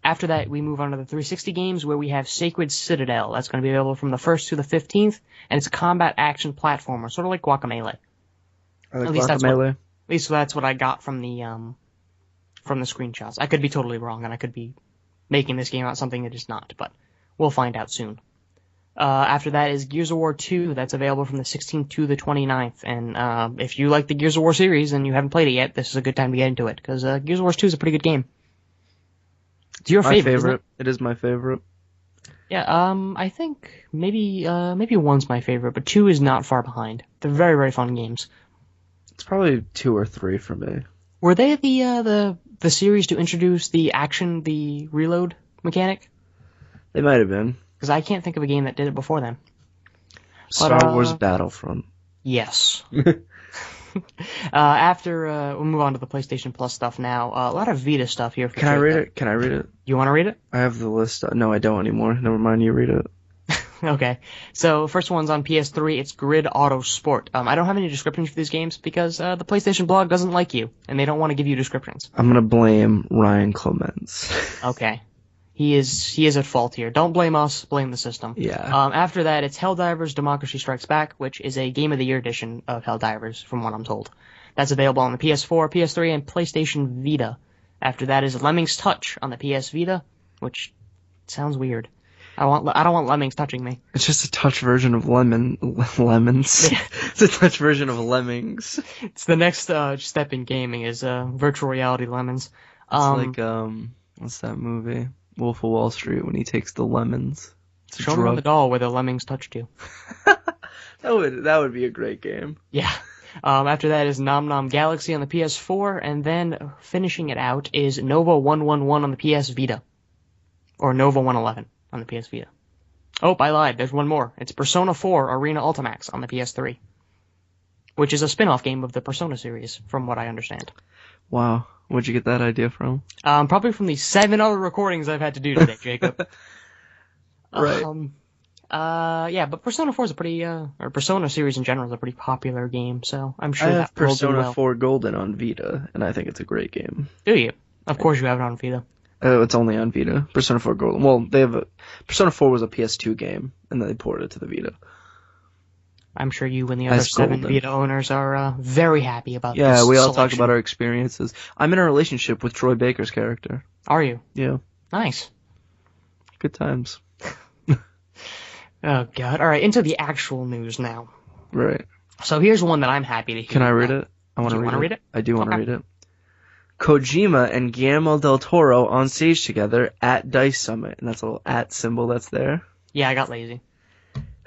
S2: After that, we move on to the 360 games where we have Sacred Citadel. That's going to be available from the 1st to the 15th, and it's a combat action platformer, sort of like Guacamelee.
S1: I like Guacamelee.
S2: At least that's what I got from the screenshots. I could be totally wrong, and I could be making this game out something it is not, but we'll find out soon. After that is Gears of War 2. That's available from the 16th to the 29th, and if you like the Gears of War series and you haven't played it yet, this is a good time to get into it, because Gears of War 2 is a pretty good game. It's your favorite. Isn't it?
S1: It is my favorite.
S2: Yeah, I think maybe 1's my favorite, but 2 is not far behind. They're very, very fun games.
S1: It's probably 2 or 3 for me.
S2: Were they the series to introduce the reload mechanic?
S1: They might have been.
S2: Because I can't think of a game that did it before then.
S1: Star Wars Battlefront.
S2: Yes. After we'll move on to the PlayStation Plus stuff now. A lot of Vita stuff here.
S1: Can I read it?
S2: You want to read it?
S1: I have the list. No, I don't anymore. Never mind. You read it.
S2: Okay. So first one's on PS3. It's Grid Auto Sport. I don't have any descriptions for these games because the PlayStation blog doesn't like you, and they don't want to give you descriptions.
S1: I'm gonna blame Ryan Clements.
S2: Okay. He is at fault here. Don't blame us, blame the system.
S1: Yeah.
S2: After that, it's Helldivers Democracy Strikes Back, which is a Game of the Year edition of Helldivers, from what I'm told. That's available on the PS4, PS3, and PlayStation Vita. After that is Lemmings Touch on the PS Vita, which sounds weird. I don't want lemmings touching me.
S1: It's just a touch version of lemons. It's a touch version of lemmings.
S2: It's the next step in gaming is virtual reality lemons.
S1: It's like what's that movie? Wolf of Wall Street, when he takes the lemons.
S2: Show me on the doll where the lemmings touched you.
S1: That would be a great game.
S2: Yeah. After that is Nom Nom Galaxy on the PS4, and then finishing it out is Nova 111 on the PS Vita. Or Nova 111 on the PS Vita. Oh, I lied. There's one more. It's Persona 4 Arena Ultimax on the PS3. Which is a spin-off game of the Persona series, from what I understand.
S1: Wow. Where'd you get that idea from?
S2: Probably from the 7 other recordings I've had to do today, Jacob.
S1: Right.
S2: Yeah, but Persona 4 is a pretty, or Persona series in general is a pretty popular game, so I'm sure
S1: I
S2: that
S1: have
S2: will do
S1: Persona
S2: well.
S1: 4 Golden on Vita, and I think it's a great game.
S2: Do you? Of course you have it on Vita.
S1: It's only on Vita. Persona 4 Golden. Well, Persona 4 was a PS2 game, and then they ported it to the Vita.
S2: I'm sure you and the other
S1: As
S2: 7
S1: Golden.
S2: Vita owners are very happy about this
S1: Yeah, we all talk
S2: selection.
S1: about our experiences. I'm in a relationship with Troy Baker's character.
S2: Are you?
S1: Yeah,
S2: Nice.
S1: good times.
S2: Oh, God. All right, into the actual news now.
S1: Right.
S2: So here's one that I'm happy to hear.
S1: Can I read it? I want
S2: Do
S1: to
S2: you
S1: read
S2: wanna read it?
S1: I do want to
S2: Okay.
S1: read it. Kojima and Guillermo del Toro on stage together at DICE Summit. And that's a little @ symbol that's there.
S2: Yeah, I got lazy.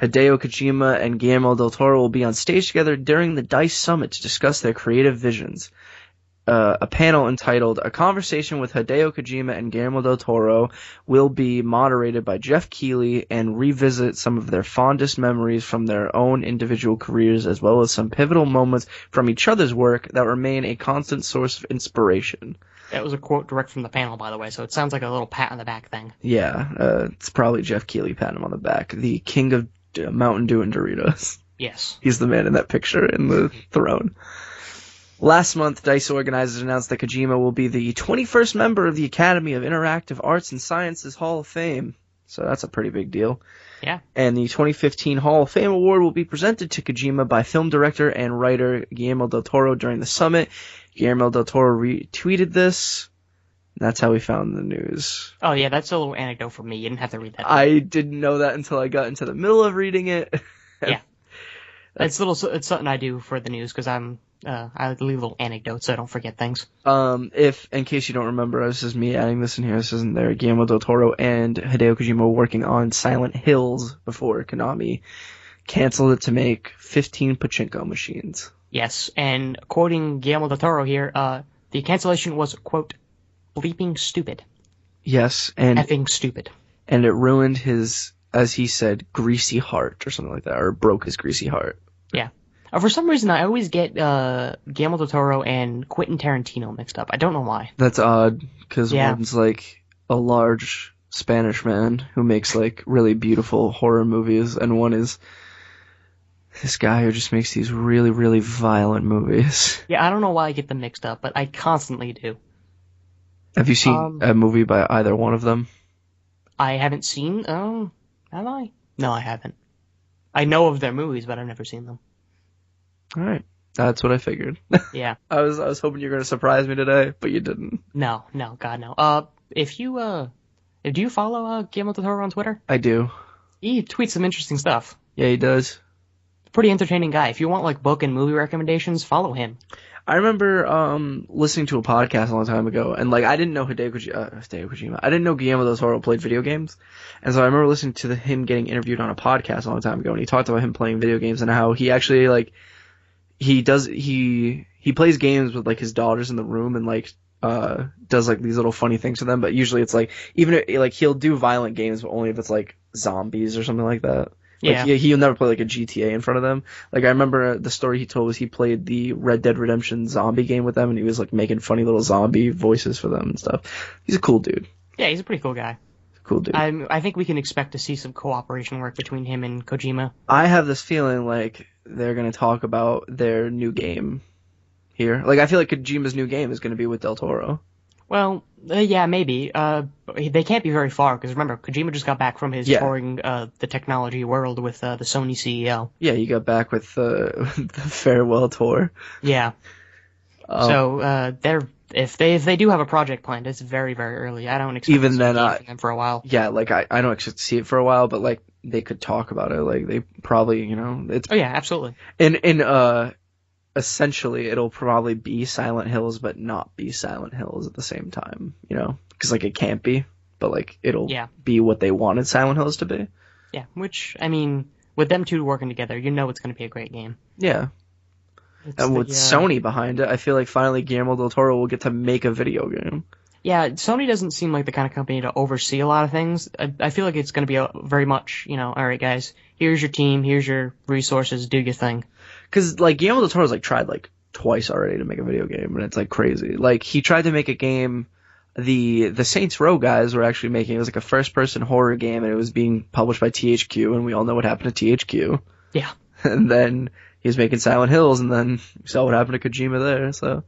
S1: Hideo Kojima and Guillermo del Toro will be on stage together during the DICE Summit to discuss their creative visions. A panel entitled A Conversation with Hideo Kojima and Guillermo del Toro will be moderated by Jeff Keighley and revisit some of their fondest memories from their own individual careers, as well as some pivotal moments from each other's work that remain a constant source of inspiration.
S2: That was a quote direct from the panel, by the way, so it sounds like a little pat on the back thing.
S1: Yeah, it's probably Jeff Keighley patting him on the back. The king of Mountain Dew and Doritos.
S2: Yes.
S1: He's the man in that picture in the throne. Last month, DICE organizers announced that Kojima will be the 21st member of the Academy of Interactive Arts and Sciences Hall of Fame. So that's a pretty big deal.
S2: Yeah.
S1: And the 2015 Hall of Fame award will be presented to Kojima by film director and writer Guillermo del Toro during the summit. Guillermo del Toro retweeted this. That's how we found the news.
S2: Oh, yeah, that's a little anecdote for me. You didn't have to read that.
S1: I didn't know that until I got into the middle of reading it.
S2: Yeah. It's something I do for the news because I leave little anecdotes so I don't forget things.
S1: If, in case you don't remember, this is me adding this in here, this isn't there, Guillermo del Toro and Hideo Kojima were working on Silent Hills before Konami canceled it to make 15 pachinko machines.
S2: Yes, and quoting Guillermo del Toro here, the cancellation was, quote, bleeping stupid.
S1: Yes, and
S2: Effing stupid.
S1: And it ruined his, as he said, greasy heart or something like that, or broke his greasy heart.
S2: Yeah. For some reason, I always get Guillermo del Toro and Quentin Tarantino mixed up. I don't know why.
S1: That's odd, because
S2: Yeah.
S1: one's like a large Spanish man who makes like really beautiful horror movies, and one is this guy who just makes these really, really violent movies.
S2: Yeah, I don't know why I get them mixed up, but I constantly do.
S1: Have you seen a movie by either one of them?
S2: I haven't seen, have I? No, I haven't. I know of their movies, but I've never seen them.
S1: All right. That's what I figured.
S2: Yeah.
S1: I was hoping you were going to surprise me today, but you didn't.
S2: No, God, no. Do you follow Guillermo del Toro on Twitter?
S1: I do.
S2: He tweets some interesting stuff.
S1: Yeah, he does.
S2: Pretty entertaining guy. If you want like book and movie recommendations, follow him.
S1: I remember listening to a podcast a long time ago, and like I didn't know Hideo Kojima. I didn't know Guillermo del Toro played video games, and so I remember listening to him getting interviewed on a podcast a long time ago, and he talked about him playing video games and how he actually like he plays games with like his daughters in the room and like does like these little funny things to them, but usually it's like like he'll do violent games, but only if it's like zombies or something like that. Like,
S2: Yeah.
S1: he'll never play like a GTA in front of them. Like I remember the story he told was he played the Red Dead Redemption zombie game with them, and he was like making funny little zombie voices for them and stuff. He's a cool dude.
S2: Yeah, he's a pretty cool guy.
S1: cool dude.
S2: I think we can expect to see some cooperation work between him and Kojima.
S1: I have this feeling like they're going to talk about their new game here. Like, I feel like Kojima's new game is going to be with Del Toro.
S2: Well, yeah, maybe. They can't be very far, because remember, Kojima just got back from his touring the technology world with the Sony CEO.
S1: Yeah, he got back with the farewell tour.
S2: Yeah. So if they do have a project planned, it's very, very early. I don't expect
S1: even then
S2: from them for a while.
S1: Yeah, like I don't expect to see it for a while, but like they could talk about it. Like they probably, it's.
S2: Oh yeah, absolutely.
S1: In essentially it'll probably be Silent Hills, but not be Silent Hills at the same time. Because like it can't be, but like it'll be what they wanted Silent Hills to be.
S2: Yeah, which I mean, with them two working together, it's going to be a great game.
S1: Yeah. And with Sony behind it, I feel like finally Guillermo del Toro will get to make a video game.
S2: Yeah, Sony doesn't seem like the kind of company to oversee a lot of things. I feel like it's going to be very much, all right, guys, here's your team, here's your resources, do your thing.
S1: Because, like, Guillermo del Toro's, like, tried, like, twice already to make a video game, and it's, like, crazy. Like, he tried to make a game, the Saints Row guys were actually making, it was, like, a first-person horror game, and it was being published by THQ, and we all know what happened to THQ.
S2: Yeah.
S1: And then he was making Silent Hills, and then we saw what happened to Kojima there, so.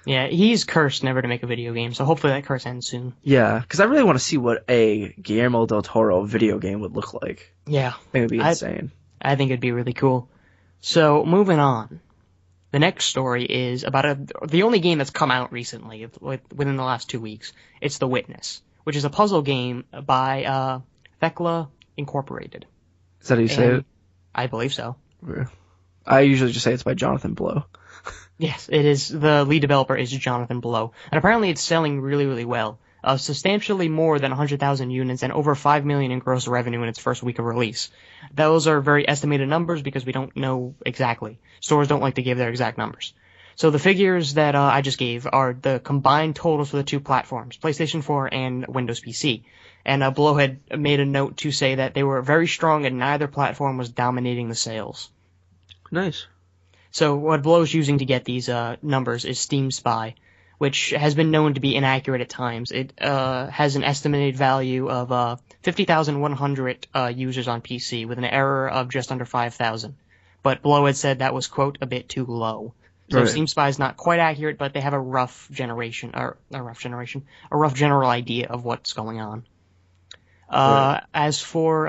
S2: Yeah, he's cursed never to make a video game, so hopefully that curse ends soon.
S1: Yeah, because I really want to see what a Guillermo del Toro video game would look like.
S2: Yeah.
S1: I think it would be insane.
S2: I think it'd be really cool. So, moving on. The next story is about the only game that's come out recently, within the last 2 weeks. It's The Witness, which is a puzzle game by Thekla Incorporated.
S1: Is that how you say it?
S2: I believe so.
S1: I usually just say it's by Jonathan Blow.
S2: Yes, it is. The lead developer is Jonathan Blow. And apparently it's selling really, really well. Substantially more than 100,000 units and over 5 million in gross revenue in its first week of release. Those are very estimated numbers because we don't know exactly. Stores don't like to give their exact numbers. So the figures that I just gave are the combined totals for the two platforms, PlayStation 4 and Windows PC. And Blow had made a note to say that they were very strong and neither platform was dominating the sales.
S1: Nice. So
S2: what Blow's using to get these numbers is Steam Spy, which has been known to be inaccurate at times. It has an estimated value of 50,100 users on PC with an error of just under 5,000. But Blow had said that was, quote, a bit too low. So right. Steam Spy is not quite accurate, but they have a rough general idea of what's going on. Right. As for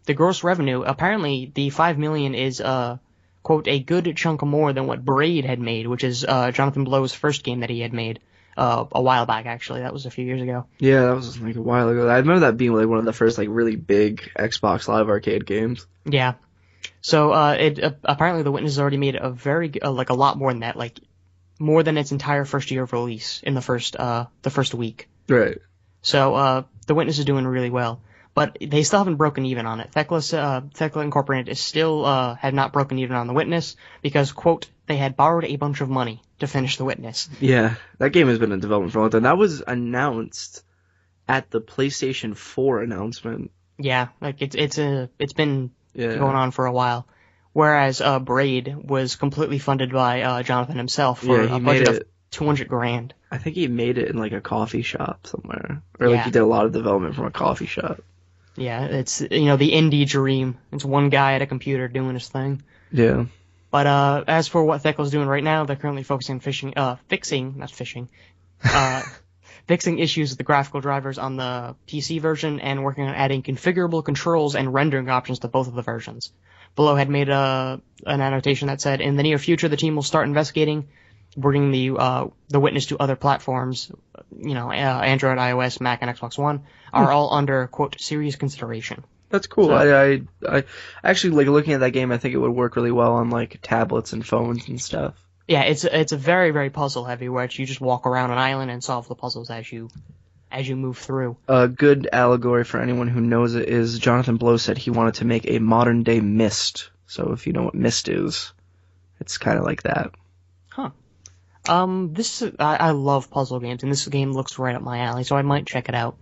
S2: the gross revenue, apparently the 5 million is quote, a good chunk more than what Braid had made, which is Jonathan Blow's first game that he had made a while back, actually. That was a few years ago.
S1: Yeah, that was like a while ago. I remember that being like one of the first like really big Xbox Live Arcade games.
S2: Yeah. So apparently The Witness has already made a very like a lot more than that, like more than its entire first year of release in the first week.
S1: Right.
S2: So The Witness is doing really well. But they still haven't broken even on it. Thekla Incorporated is still had not broken even on The Witness because, quote, they had borrowed a bunch of money to finish The Witness.
S1: Yeah, that game has been in development for a long time. That was announced at the PlayStation 4 announcement.
S2: Yeah, like it's been going on for a while. Whereas Braid was completely funded by Jonathan himself for a budget of $200,000.
S1: I think he made it in like a coffee shop somewhere, or like he did a lot of development from a coffee shop. Yeah,
S2: it's the indie dream. It's one guy at a computer doing his thing.
S1: Yeah.
S2: But as for what Thekla's doing right now, they're currently focusing on fixing issues with the graphical drivers on the PC version and working on adding configurable controls and rendering options to both of the versions. Below had made an annotation that said, in the near future, the team will start investigating bringing the Witness to other platforms, Android, iOS, Mac, and Xbox One, are all under, quote, serious consideration.
S1: That's cool. So, I actually like looking at that game. I think it would work really well on like tablets and phones and stuff.
S2: Yeah, it's a very, very puzzle heavy, where you just walk around an island and solve the puzzles as you move through.
S1: A good allegory for anyone who knows it is Jonathan Blow said he wanted to make a modern day Myst. So if you know what Myst is, it's kind of like that.
S2: Huh. I love puzzle games, and this game looks right up my alley, so I might check it out.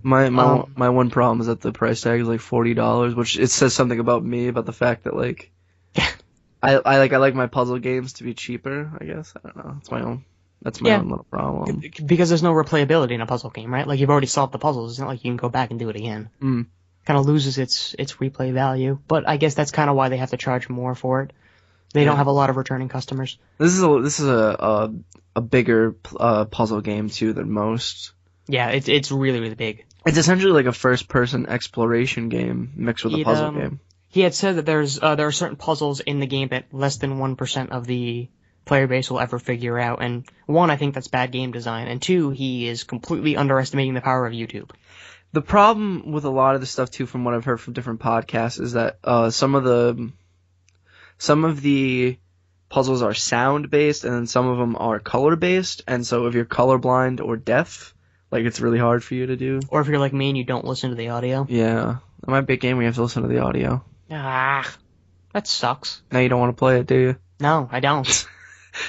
S1: My one problem is that the price tag is like $40, which it says something about me, about the fact that like I like my puzzle games to be cheaper, I guess. I don't know. It's my That's my own little problem.
S2: Because there's no replayability in a puzzle game, right? Like, you've already solved the puzzles. It's not like you can go back and do it again.
S1: Mm.
S2: Kind of loses its replay value. But I guess that's kind of why they have to charge more for it. They don't have a lot of returning customers.
S1: This is a bigger puzzle game too than most.
S2: Yeah, it's really, really big.
S1: It's essentially like a first-person exploration game mixed with a puzzle game.
S2: He had said that there are certain puzzles in the game that less than 1% of the player base will ever figure out. And one, I think that's bad game design. And two, he is completely underestimating the power of YouTube.
S1: The problem with a lot of the stuff too, from what I've heard from different podcasts, is that some of the puzzles are sound-based and then some of them are color-based. And so if you're colorblind or deaf, like, it's really hard for you to do.
S2: Or if you're like me and you don't listen to the audio.
S1: Yeah. That might be a game where you have to listen to the audio.
S2: Ah, that sucks.
S1: Now you don't want to play it, do you?
S2: No, I don't.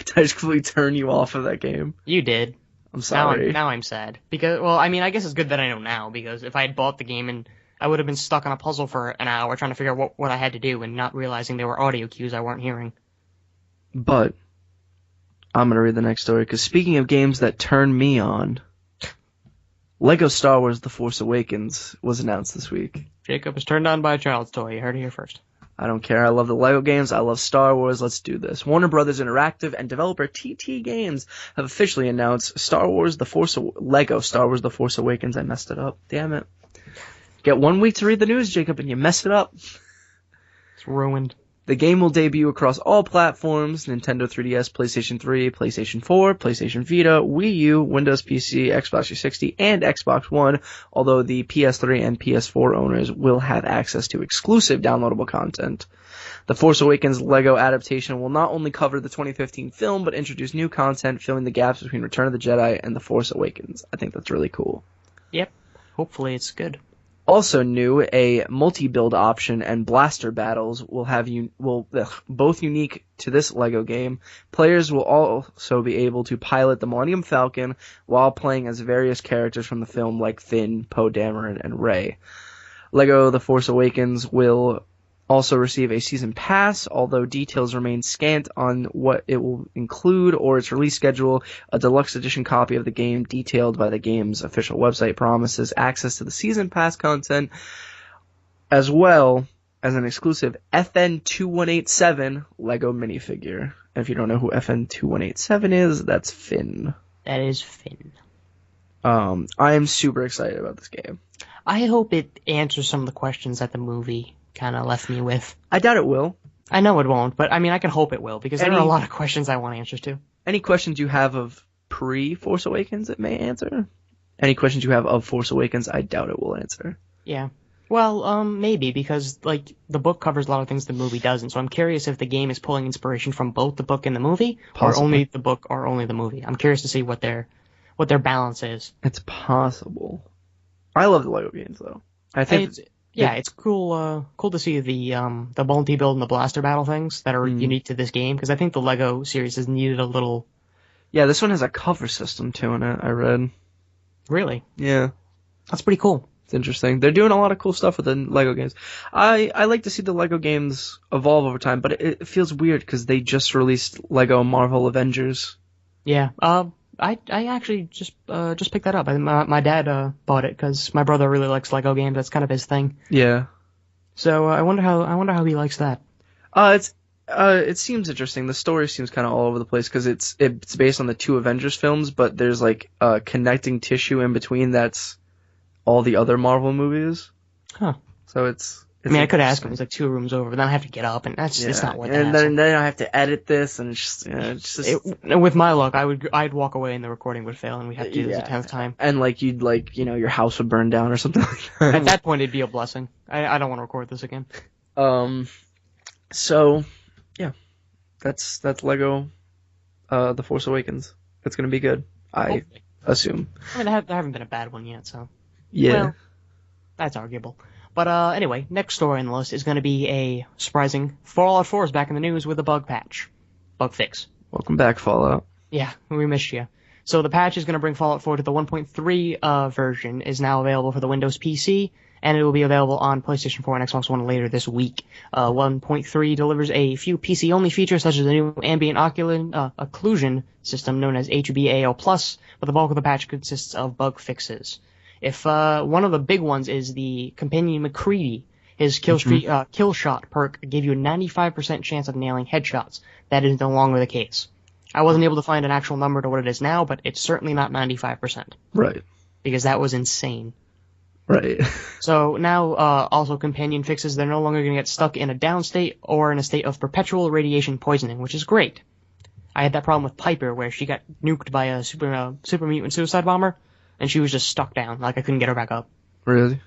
S1: Did I just completely turn you off of that game?
S2: You did.
S1: I'm sorry.
S2: Now I'm sad. Because, well, I mean, I guess it's good that I know now, because if I had bought the game and I would have been stuck on a puzzle for an hour trying to figure out what I had to do and not realizing there were audio cues I weren't hearing.
S1: But I'm going to read the next story, because speaking of games that turn me on, Lego Star Wars The Force Awakens was announced this week.
S2: Jacob is turned on by a child's toy. You heard it here first.
S1: I don't care. I love the Lego games. I love Star Wars. Let's do this. Warner Brothers Interactive and developer TT Games have officially announced Lego Star Wars The Force Awakens. I messed it up. Damn it. Get 1 week to read the news, Jacob, and you mess it up.
S2: It's ruined.
S1: The game will debut across all platforms: Nintendo 3DS, PlayStation 3, PlayStation 4, PlayStation Vita, Wii U, Windows PC, Xbox 360, and Xbox One, although the PS3 and PS4 owners will have access to exclusive downloadable content. The Force Awakens Lego adaptation will not only cover the 2015 film, but introduce new content filling the gaps between Return of the Jedi and The Force Awakens. I think that's really cool.
S2: Yep. Hopefully it's good.
S1: Also new, a multi-build option and blaster battles will both unique to this LEGO game. Players will also be able to pilot the Millennium Falcon while playing as various characters from the film like Finn, Poe Dameron, and Rey. LEGO The Force Awakens will also receive a season pass, although details remain scant on what it will include or its release schedule. A deluxe edition copy of the game, detailed by the game's official website, promises access to the season pass content, as well as an exclusive FN2187 LEGO minifigure. And if you don't know who FN2187 is, that's Finn.
S2: That is Finn.
S1: I am super excited about this game.
S2: I hope it answers some of the questions that the movie kind of left me with.
S1: I doubt it will.
S2: I know it won't, but I mean, I can hope it will, because there are a lot of questions I want answers to.
S1: Any questions you have of pre-Force Awakens, it may answer. Any questions you have of Force Awakens, I doubt it will answer.
S2: Yeah. Well, maybe, because, like, the book covers a lot of things the movie doesn't, so I'm curious if the game is pulling inspiration from both the book and the movie,
S1: Possibly.
S2: or only the book or only the movie. I'm curious to see what their balance is.
S1: It's possible. I love the LEGO games, though. I think...
S2: It's cool to see the multi-build and the blaster battle things that are unique to this game, because I think the LEGO series has needed a little...
S1: Yeah, this one has a cover system, too, in it, I read.
S2: Really?
S1: Yeah.
S2: That's pretty cool.
S1: It's interesting. They're doing a lot of cool stuff with the LEGO games. I like to see the LEGO games evolve over time, but it feels weird, because they just released LEGO Marvel Avengers.
S2: Yeah, I actually just picked that up. My dad bought it because my brother really likes Lego games. That's kind of his thing.
S1: Yeah.
S2: So I wonder how he likes that.
S1: It seems interesting. The story seems kind of all over the place because it's based on the two Avengers films, but there's like connecting tissue in between that's all the other Marvel movies.
S2: Huh.
S1: So it's
S2: I mean, I could ask him. It's like 2 rooms over, but then I have to get up, and that's it's not worth it.
S1: And then I have to edit this, and it's just
S2: with my luck, I'd walk away and the recording would fail, and we'd have to do this a 10th time.
S1: And like you'd your house would burn down or something like that.
S2: At that point, it'd be a blessing. I don't want to record this again.
S1: So yeah, that's Lego, The Force Awakens. It's gonna be good, I assume.
S2: I mean, there haven't been a bad one yet, so
S1: yeah,
S2: well, that's arguable. But anyway, next story on the list is going to be a surprising Fallout 4 is back in the news with a bug patch. Bug fix.
S1: Welcome back, Fallout.
S2: Yeah, we missed you. So the patch is going to bring Fallout 4 to the 1.3 version, is now available for the Windows PC, and it will be available on PlayStation 4 and Xbox One later this week. 1.3 delivers a few PC-only features, such as the new ambient occlusion system known as HBAO+, but the bulk of the patch consists of bug fixes. If one of the big ones is the companion McCready, his kill shot perk gave you a 95% chance of nailing headshots. That is no longer the case. I wasn't able to find an actual number to what it is now, but it's certainly not 95%.
S1: Right.
S2: Because that was insane.
S1: Right.
S2: So now, also companion fixes, they're no longer going to get stuck in a down state or in a state of perpetual radiation poisoning, which is great. I had that problem with Piper, where she got nuked by a super mutant suicide bomber, and she was just stuck down, like I couldn't get her back up.
S1: Really?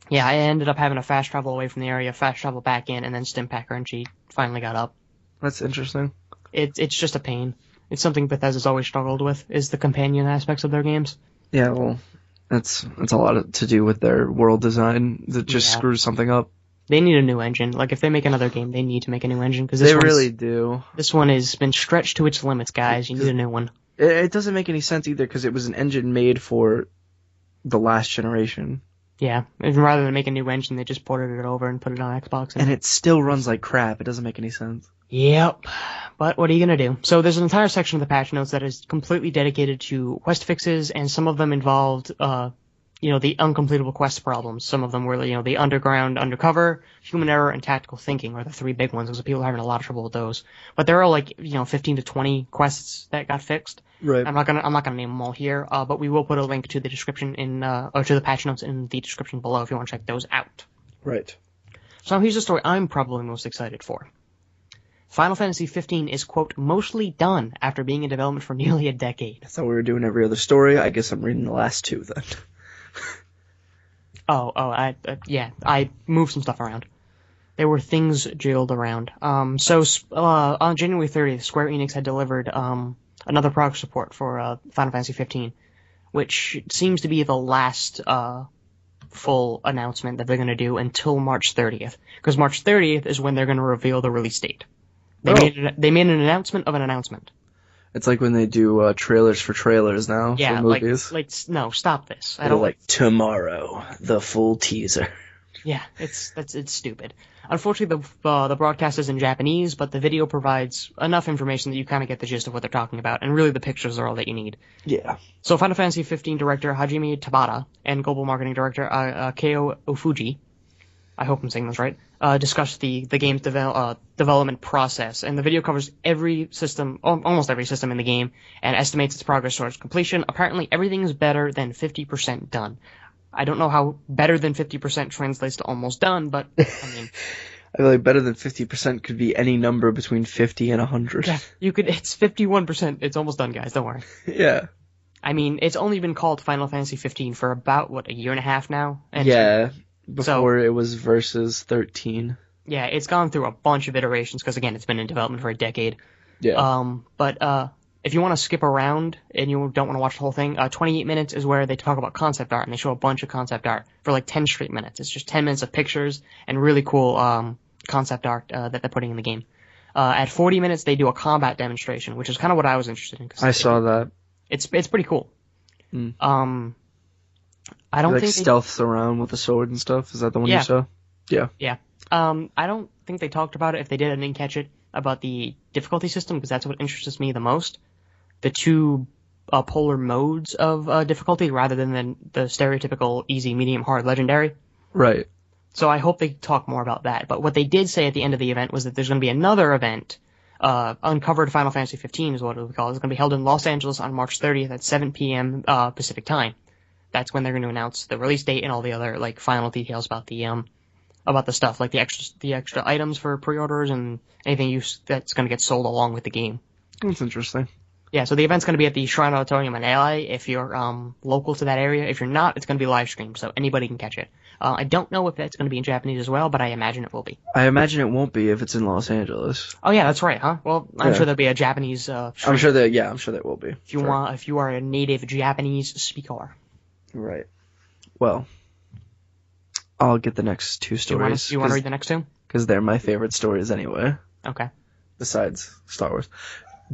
S2: Yeah, I ended up having to fast travel away from the area, fast travel back in, and then stim pack her, and she finally got up.
S1: That's interesting.
S2: It's just a pain. It's something Bethesda's always struggled with, is the companion aspects of their games.
S1: Yeah, well, it's a lot to do with their world design that just screws something up.
S2: They need a new engine. Like, if they make another game, they need to make a new engine. Cause
S1: they really do.
S2: This one has been stretched to its limits, guys. You need a new one.
S1: It doesn't make any sense either, because it was an engine made for the last generation.
S2: Yeah, and rather than make a new engine, they just ported it over and put it on Xbox.
S1: And it still runs like crap. It doesn't make any sense.
S2: Yep. But what are you going to do? So there's an entire section of the patch notes that is completely dedicated to quest fixes, and some of them involved, the uncompletable quest problems. Some of them were, the underground, undercover, human error, and tactical thinking are the three big ones, because people are having a lot of trouble with those. But there are 15 to 20 quests that got fixed. Right. I'm not gonna name them all here, but we will put a link to the description or to the patch notes in the description below if you want to check those out.
S1: Right.
S2: So here's the story I'm probably most excited for. Final Fantasy 15 is, quote, mostly done after being in development for nearly a decade.
S1: I thought we were doing every other story. I guess I'm reading the last two then.
S2: I moved some stuff around. There were things jiggled around. On January 30th, Square Enix had delivered another progress report for Final Fantasy 15, which seems to be the last full announcement that they're going to do until March 30th, because March 30th is when they're going to reveal the release date. They made an announcement of an announcement.
S1: It's like when they do trailers for trailers now for movies.
S2: No, stop this.
S1: I don't like tomorrow, the full teaser.
S2: Yeah, it's stupid. Unfortunately, the broadcast is in Japanese, but the video provides enough information that you kind of get the gist of what they're talking about, and really the pictures are all that you need. Yeah. So Final Fantasy 15 director Hajime Tabata and global marketing director Keo Ufuji, I hope I'm saying this right, discussed the game's development process, and the video covers every system, almost every system in the game, and estimates its progress towards completion. Apparently, everything is better than 50% done. I don't know how better than 50% translates to almost done, but, I mean...
S1: I feel like better than 50% could be any number between 50 and 100.
S2: Yeah, it's 51%. It's almost done, guys. Don't worry.
S1: Yeah.
S2: I mean, it's only been called Final Fantasy 15 for about, a year and a half now? And
S1: before it was Versus 13.
S2: Yeah, it's gone through a bunch of iterations, because, again, it's been in development for a decade.
S1: Yeah.
S2: If you want to skip around and you don't want to watch the whole thing, 28 minutes is where they talk about concept art, and they show a bunch of concept art for 10 straight minutes. It's just 10 minutes of pictures and really cool concept art that they're putting in the game. At 40 minutes, they do a combat demonstration, which is kind of what I was interested in.
S1: I saw that.
S2: It's pretty cool.
S1: Mm.
S2: I don't think
S1: stealths around with a sword and stuff. Is that the one you saw? Yeah.
S2: Yeah. I don't think they talked about it. If they did, I didn't catch it, about the difficulty system, because that's what interests me the most. The two polar modes of difficulty, rather than the stereotypical easy, medium, hard, legendary.
S1: Right.
S2: So I hope they talk more about that. But what they did say at the end of the event was that there's going to be another event, Uncovered Final Fantasy 15 is what we call it. It's going to be held in Los Angeles on March 30th at 7 p.m. Pacific time. That's when they're going to announce the release date and all the other final details about the stuff, like the extra items for pre-orders and anything that's going to get sold along with the game.
S1: That's interesting.
S2: Yeah, so the event's going to be at the Shrine Auditorium in LA if you're local to that area. If you're not, it's going to be live streamed, so anybody can catch it. I don't know if that's going to be in Japanese as well, but I imagine it will be.
S1: I imagine it won't be if it's in Los Angeles.
S2: Oh yeah, that's right, huh? Well, I'm sure there'll be a Japanese stream.
S1: I'm sure there will be.
S2: If you are a native Japanese speaker.
S1: Right. Well, I'll get the next two stories.
S2: You want to read the next two?
S1: Because they're my favorite stories anyway.
S2: Okay.
S1: Besides Star Wars.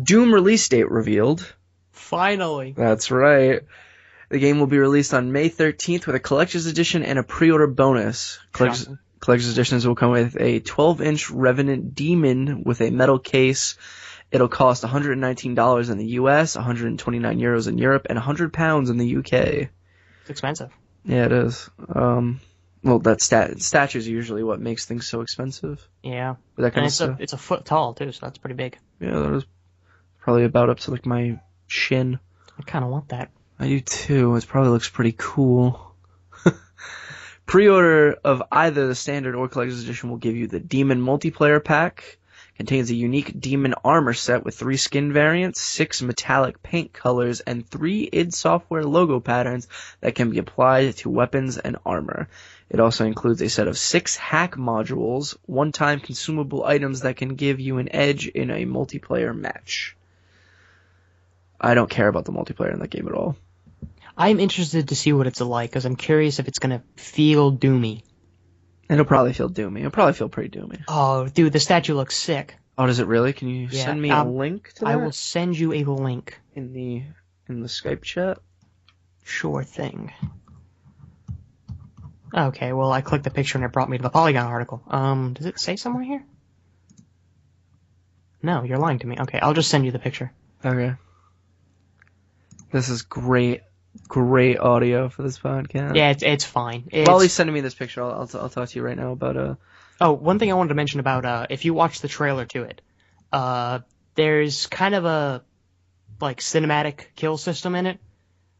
S1: Doom release date revealed.
S2: Finally.
S1: That's right. The game will be released on May 13th with a collector's edition and a pre-order bonus. Collector's editions will come with a 12-inch Revenant Demon with a metal case. It'll cost $119 in the US, 129 euros in Europe, and £100 in the UK.
S2: It's expensive.
S1: Yeah, it is. Well, that statues are usually what makes things so expensive.
S2: Yeah.
S1: That kind
S2: And
S1: of stuff.
S2: it's a foot tall, too, so that's pretty big.
S1: Yeah, that is probably about up to like my shin.
S2: I kind of want that.
S1: I do too. It probably looks pretty cool. Pre-order of either the standard or collector's edition will give you the Demon multiplayer pack. Contains a unique Demon armor set with 3 skin variants, 6 metallic paint colors, and 3 id Software logo patterns that can be applied to weapons and armor. It also includes a set of 6 hack modules, one-time consumable items that can give you an edge in a multiplayer match. I don't care about the multiplayer in that game at all.
S2: I'm interested to see what it's like, because I'm curious if it's going to feel doomy.
S1: It'll probably feel doomy. It'll probably feel pretty doomy.
S2: Oh, dude, the statue looks sick.
S1: Oh, does it really? Can you send me a link to that?
S2: I will send you a link.
S1: In the Skype chat?
S2: Sure thing. Okay, well, I clicked the picture and it brought me to the Polygon article. Does it say somewhere here? No, you're lying to me. Okay, I'll just send you the picture.
S1: Okay. This is great audio for this podcast.
S2: Yeah, it's fine.
S1: While he's sending me this picture, I'll talk to you right now about
S2: Oh, one thing I wanted to mention about if you watch the trailer to it, there's kind of a like cinematic kill system in it,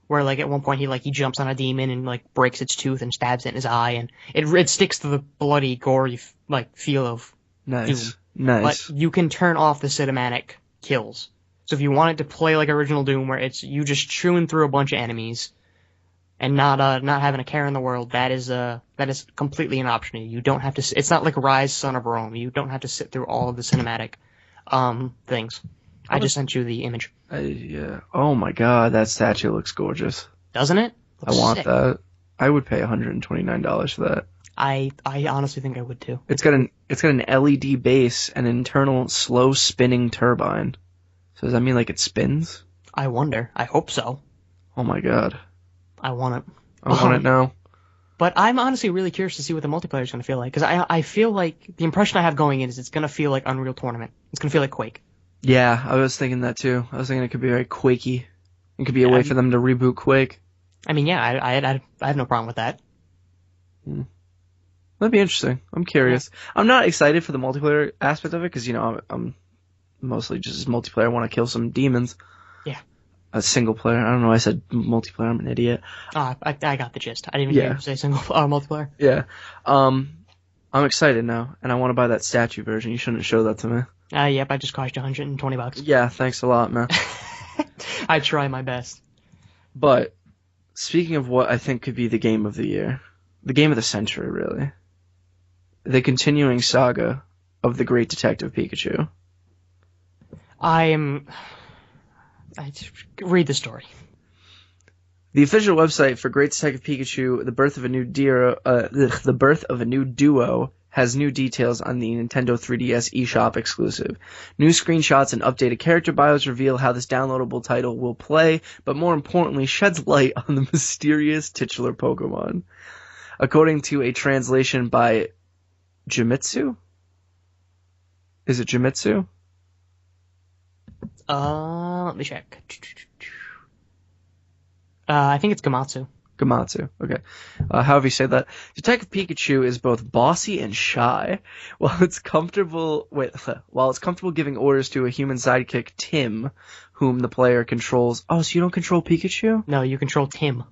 S2: where like at one point he jumps on a demon and like breaks its tooth and stabs it in his eye, and it sticks to the bloody, gory feel of Doom.
S1: Nice.
S2: But you can turn off the cinematic kills. So if you want it to play like original Doom, where it's you just chewing through a bunch of enemies and not having a care in the world, that is completely an option. You don't have to. It's not like Rise, Son of Rome. You don't have to sit through all of the cinematic things. I just sent you the image.
S1: Yeah. Oh my god, that statue looks gorgeous.
S2: Doesn't it?
S1: I want that. I would pay $129 for that.
S2: I honestly think I would too.
S1: It's got an LED base and an internal slow spinning turbine. So does that mean like it spins?
S2: I wonder. I hope so.
S1: Oh my god.
S2: I want it.
S1: I want it now.
S2: But I'm honestly really curious to see what the multiplayer is going to feel like. Because I feel like the impression I have going in is it's going to feel like Unreal Tournament. It's going to feel like Quake.
S1: Yeah, I was thinking that too. I was thinking it could be very Quakey. It could be a way for them to reboot Quake. I
S2: mean, yeah, I have no problem with that.
S1: That'd be interesting. I'm curious. Yeah. I'm not excited for the multiplayer aspect of it because, I'm mostly just multiplayer. I want to kill some demons.
S2: Yeah.
S1: A single player. I don't know. I said multiplayer. I'm an idiot.
S2: I got the gist. I didn't even hear you say single multiplayer.
S1: Yeah. I'm excited now, and I want to buy that statue version. You shouldn't have showed that to me.
S2: Yep. I just cost you $120.
S1: Yeah. Thanks a lot, man.
S2: I try my best.
S1: But speaking of what I think could be the game of the year, the game of the century, really, the continuing saga of the Great Detective Pikachu.
S2: Read the story.
S1: The official website for Great Detective Pikachu, The Birth of a New Duo, has new details on the Nintendo 3DS eShop exclusive. New screenshots and updated character bios reveal how this downloadable title will play, but more importantly, sheds light on the mysterious titular Pokemon. According to a translation by Jimitsu? Is it Jimitsu?
S2: Let me check. I think it's Gamatsu.
S1: Gamatsu, okay. However you say that. Detective Pikachu is both bossy and shy. While it's comfortable giving orders to a human sidekick, Tim, whom the player controls. Oh, so you don't control Pikachu?
S2: No, you control Tim.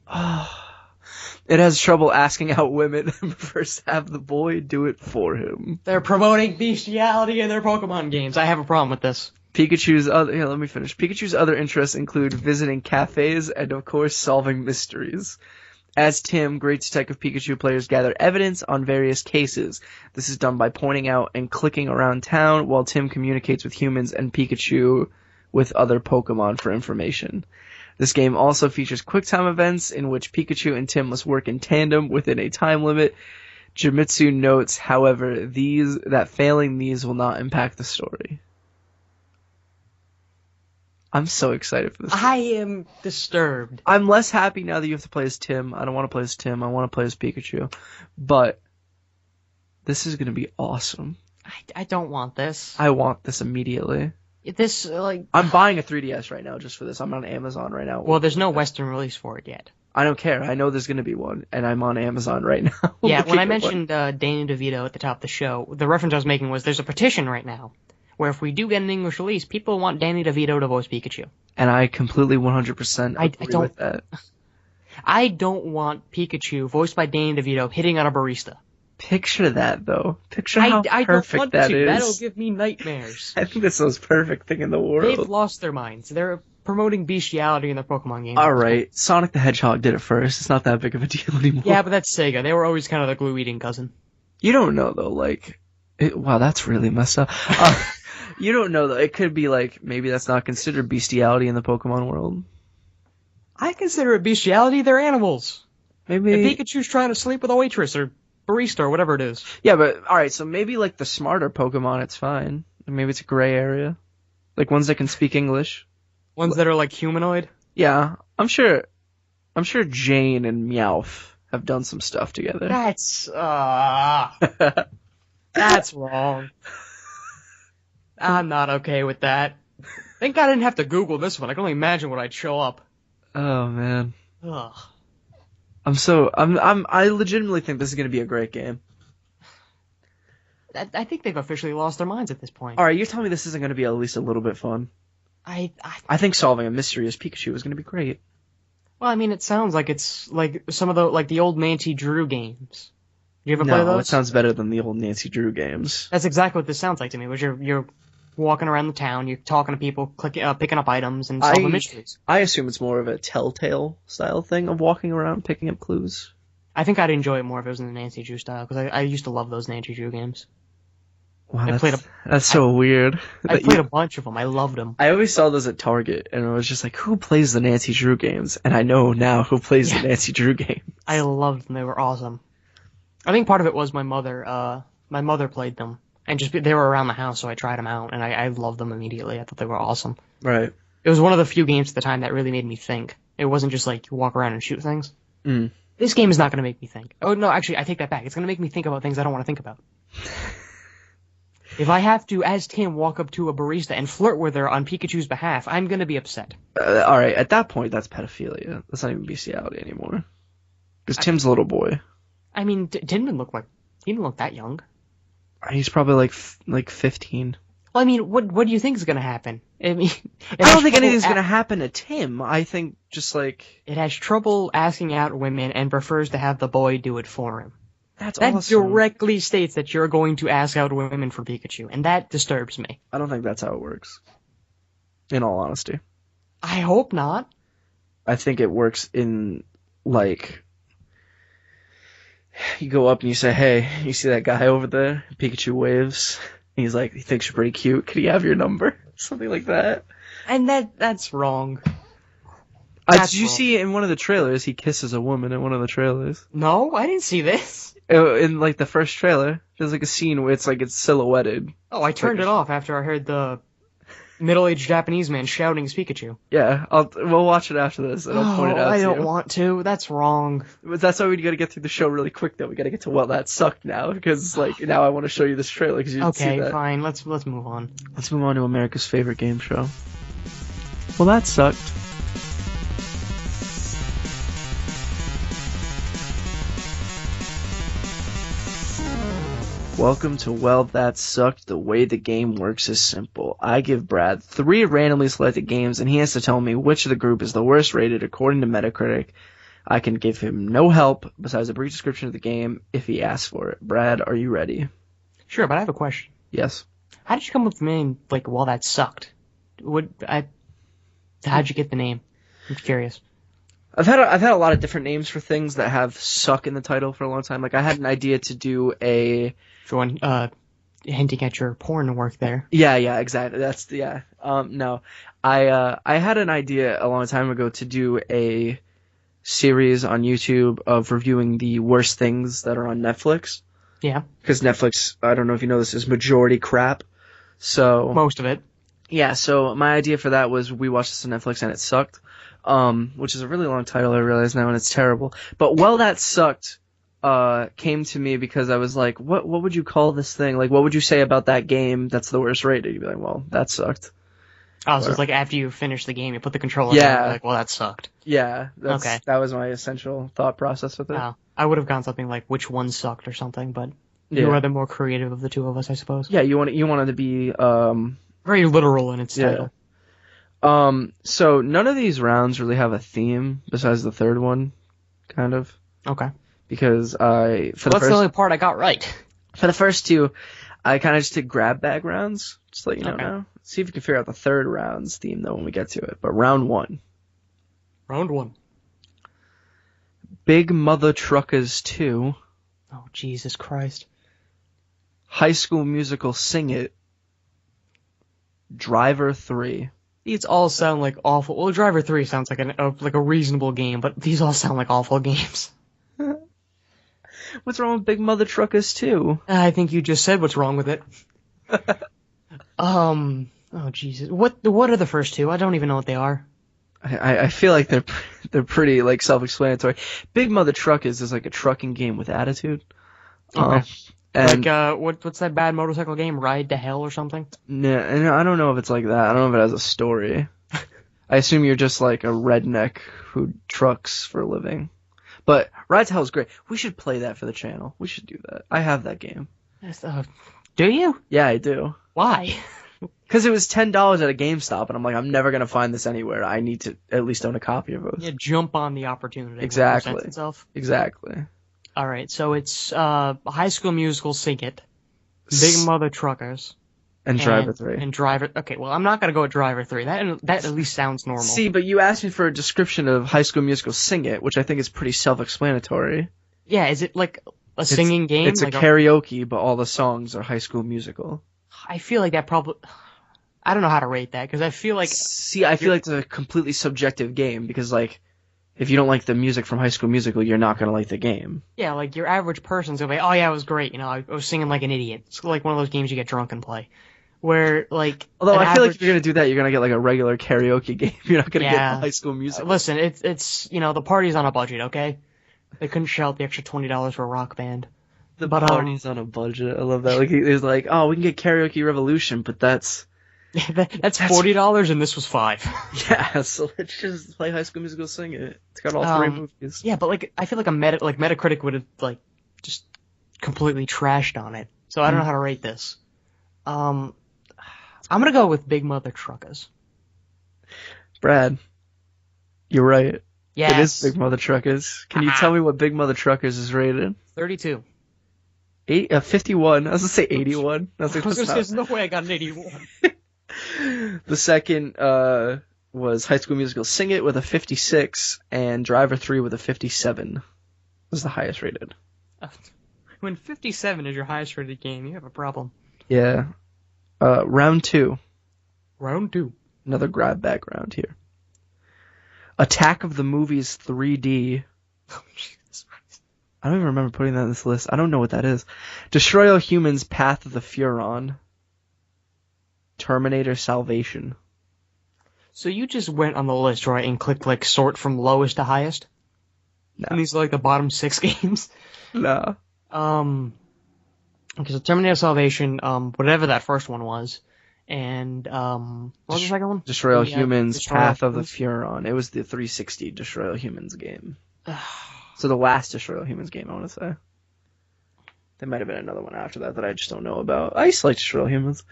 S1: It has trouble asking out women and prefers to have the boy do it for him.
S2: They're promoting bestiality in their Pokemon games. I have a problem with this.
S1: Pikachu's other interests include visiting cafes and, of course, solving mysteries. As Tim, Great Detective Pikachu players gather evidence on various cases. This is done by pointing out and clicking around town, while Tim communicates with humans and Pikachu with other Pokemon for information. This game also features QuickTime events in which Pikachu and Tim must work in tandem within a time limit. Jimitsu notes, however, that failing these will not impact the story. I'm so excited for this.
S2: I am disturbed.
S1: I'm less happy now that you have to play as Tim. I don't want to play as Tim. I want to play as Pikachu. But this is going to be awesome.
S2: I don't want this.
S1: I want this immediately.
S2: This, like...
S1: I'm buying a 3DS right now just for this. I'm on Amazon right now.
S2: Well, there's no Western release for it yet.
S1: I don't care. I know there's going to be one, and I'm on Amazon right now.
S2: Yeah, when I mentioned Danny DeVito at the top of the show, the reference I was making was there's a petition right now where if we do get an English release, people want Danny DeVito to voice Pikachu.
S1: And I completely 100% agree with that.
S2: I don't want Pikachu voiced by Danny DeVito hitting on a barista.
S1: Picture that, though. Picture how perfect that is.
S2: That'll give me nightmares.
S1: I think that's the most perfect thing in the world.
S2: They've lost their minds. They're promoting bestiality in their Pokemon games.
S1: Alright, Sonic the Hedgehog did it first. It's not that big of a deal anymore.
S2: Yeah, but that's Sega. They were always kind of the glue-eating cousin.
S1: You don't know, though, like... wow, that's really messed up. You don't know, though. It could be, like, maybe that's not considered bestiality in the Pokemon world.
S2: I consider it bestiality. They're animals.
S1: Maybe...
S2: If Pikachu's trying to sleep with a waitress or barista or whatever it is.
S1: Yeah, but, alright, so maybe, like, the smarter Pokemon, it's fine. Maybe it's a gray area. Like, ones that can speak English.
S2: Ones that are, like, humanoid?
S1: Yeah, I'm sure Jane and Meowth have done some stuff together.
S2: That's wrong. I'm not okay with that. Thank God I didn't have to Google this one. I can only imagine what I'd show up.
S1: Oh, man.
S2: Ugh.
S1: I legitimately think this is gonna be a great game.
S2: I think they've officially lost their minds at this point.
S1: Alright, you're telling me this isn't gonna be at least a little bit fun?
S2: I
S1: think solving a mystery as Pikachu is gonna be great.
S2: Well, I mean, it sounds like it's like some of the old Nancy Drew games. You ever play those?
S1: No, it sounds better than the old Nancy Drew games.
S2: That's exactly what this sounds like to me. Which you're walking around the town, you're talking to people, picking up items, and solving mysteries.
S1: I assume it's more of a Telltale style thing of walking around picking up clues.
S2: I think I'd enjoy it more if it was in the Nancy Drew style, because I used to love those Nancy Drew games.
S1: Wow, that's so weird.
S2: I played a bunch of them. I loved them.
S1: I always saw those at Target, and I was just like, who plays the Nancy Drew games? And I know now who plays the Nancy Drew games.
S2: I loved them. They were awesome. I think part of it was my mother. My mother played them, and they were around the house, so I tried them out, and I loved them immediately. I thought they were awesome.
S1: Right.
S2: It was one of the few games at the time that really made me think. It wasn't just like you walk around and shoot things.
S1: Mm.
S2: This game is not going to make me think. Oh, no, actually, I take that back. It's going to make me think about things I don't want to think about. If I have to, as Tim, walk up to a barista and flirt with her on Pikachu's behalf, I'm going to be upset.
S1: Alright, at that point, that's pedophilia. That's not even bestiality anymore. Because Tim's a little boy.
S2: I mean, Tim didn't look that young.
S1: He's probably like 15.
S2: Well, I mean, what do you think is going to happen? I mean,
S1: I don't think anything's going to happen to Tim. I think just like...
S2: It has trouble asking out women and prefers to have the boy do it for him.
S1: That
S2: awesome. Directly states that you're going to ask out women for Pikachu, and that disturbs me.
S1: I don't think that's how it works. In all honesty.
S2: I hope not.
S1: I think it works in, like... You go up and you say, hey, you see that guy over there? Pikachu waves. And he's like, he thinks you're pretty cute. Could he have your number? Something like that.
S2: And that's wrong.
S1: Did you see in one of the trailers, he kisses a woman in one of the trailers?
S2: No, I didn't see this.
S1: In, like, the first trailer, there's, like, a scene where it's silhouetted.
S2: Oh, I turned it off after I heard the middle-aged Japanese man shouting his Pikachu.
S1: Yeah, we'll watch it after this, and I'll point it out to you.
S2: I don't want to. That's wrong.
S1: But that's why we gotta get through the show really quick, though. We gotta get to Well, That Sucked now, because, like, now I want to show you this trailer, because you didn't see that.
S2: Okay, fine. Let's move on.
S1: Let's move on to America's favorite game show. Well, that sucked. Welcome to Well, That Sucked. The way the game works is simple. I give Brad 3 randomly selected games, and he has to tell me which of the group is the worst rated according to Metacritic. I can give him no help besides a brief description of the game if he asks for it. Brad, are you ready?
S2: Sure, but I have a question.
S1: Yes.
S2: How did you come up with the name, like, Well, That Sucked? How'd you get the name? I'm curious.
S1: I've had a lot of different names for things that have suck in the title for a long time. Like, I had an idea to do a...
S2: Everyone, hinting at your porn work there.
S1: Yeah, exactly. No. I had an idea a long time ago to do a series on YouTube of reviewing the worst things that are on Netflix.
S2: Yeah.
S1: Because Netflix, I don't know if you know this, is majority crap. So...
S2: Most of it.
S1: Yeah, so my idea for that was we watched this on Netflix and it sucked, which is a really long title, I realize now, and it's terrible. But Well That Sucked came to me because I was like, what would you call this thing? Like, what would you say about that game that's the worst rated? You'd be like, well, that sucked.
S2: Oh, so it's like after you finish the game, you put the controller
S1: Yeah.
S2: down, and you're like, well, that sucked.
S1: Yeah,
S2: Okay.
S1: That was my essential thought process with it.
S2: Oh, I would have gone something like which one sucked or something, but
S1: Yeah.
S2: you are the more creative of the two of us, I suppose.
S1: Yeah, you wanted to be
S2: Very literal in its
S1: yeah.
S2: title.
S1: So none of these rounds really have a theme besides the third one, kind of,
S2: Okay.
S1: because
S2: That's the only part I got right.
S1: for the first two, I kind of just did grab bag rounds, just to let you know
S2: Okay.
S1: now. See if you can figure out the third round's theme though when we get to it. But round one,
S2: Round one.
S1: Big Mother Truckers 2,
S2: Oh, Jesus Christ.
S1: High School Musical Sing It, Driver 3.
S2: These all sound like awful. Well, Driver 3 sounds like a reasonable game, but these all sound like awful games.
S1: What's wrong with Big Mother Truckers 2?
S2: I think you just said what's wrong with it. Oh, Jesus. What are the first two? I don't even know what they are.
S1: I feel like they're pretty like self-explanatory. Big Mother Truckers is like a trucking game with attitude.
S2: Okay.
S1: And
S2: What's that bad motorcycle game? Ride to Hell or something?
S1: and I don't know if it's like that. I don't know if it has a story. I assume you're just like a redneck who trucks for a living. But Ride to Hell is great. We should play that for the channel. We should do that. I have that game.
S2: Do you?
S1: Yeah, I do.
S2: Why?
S1: Because it was $10 at a GameStop, and I'm like, I'm never gonna find this anywhere. I need to at least own a copy of it.
S2: Yeah, jump on the opportunity.
S1: Exactly.
S2: When it presents itself.
S1: Exactly.
S2: All right, so it's High School Musical, Sing It, Big Mother Truckers,
S1: And Driver 3.
S2: and Driver. Okay, well, I'm not gonna go with Driver 3. That at least sounds normal.
S1: See, but you asked me for a description of High School Musical Sing It, which I think is pretty self-explanatory.
S2: Yeah, is it like a singing game?
S1: It's
S2: like
S1: a karaoke, but all the songs are High School Musical.
S2: I feel like that probably. I don't know how to rate that because I feel like.
S1: See, I feel like it's a completely subjective game because, like, if you don't like the music from High School Musical, you're not gonna like the game.
S2: Yeah, like your average person's gonna be, oh yeah, it was great. You know, I was singing like an idiot. It's like one of those games you get drunk and play. Where like.
S1: Although I feel like
S2: average...
S1: if you're gonna do that, you're gonna get like a regular karaoke game. You're not gonna get
S2: Yeah.
S1: the High School Musical.
S2: Listen, it's the party's on a budget, okay? They couldn't shell out the extra $20 for a rock band.
S1: The
S2: But,
S1: party's on a budget. I love that. Like he's like, oh, we can get Karaoke Revolution, but that's
S2: That's $40 and this was $5.
S1: yeah. So let's just play High School Musical, Sing It. It's got all three movies.
S2: Yeah, but like I feel like Metacritic would have like just completely trashed on it. So I don't know how to rate this. I'm gonna go with Big Mother Truckers.
S1: Brad, you're right.
S2: Yes.
S1: It is Big Mother Truckers. Can you tell me what Big Mother Truckers is rated?
S2: 32.
S1: 51. I was gonna say 81. I was like, that's
S2: There's no way I got an 81.
S1: The second was High School Musical Sing It with a 56, and Driver 3 with a 57 was the highest rated.
S2: When 57 is your highest rated game, you have a problem.
S1: Yeah. Round 2.
S2: Round 2.
S1: Another grab bag round here. Attack of the Movies 3D. I don't even remember putting that in this list. I don't know what that is. Destroy All Humans, Path of the Furon. Terminator Salvation.
S2: So you just went on the list, right, and clicked like sort from lowest to highest?
S1: No.
S2: And these are like the bottom 6 games?
S1: No.
S2: Okay, so Terminator Salvation, whatever that first one was, and what was the second one?
S1: Destroy All
S2: Yeah,
S1: Humans,
S2: Destroy
S1: Path
S2: All
S1: of the Furon. It was the 360 Destroy All Humans game. So the last Destroy All Humans game, I want to say. There might have been another one after that I just don't know about. I used to like Destroy All Humans.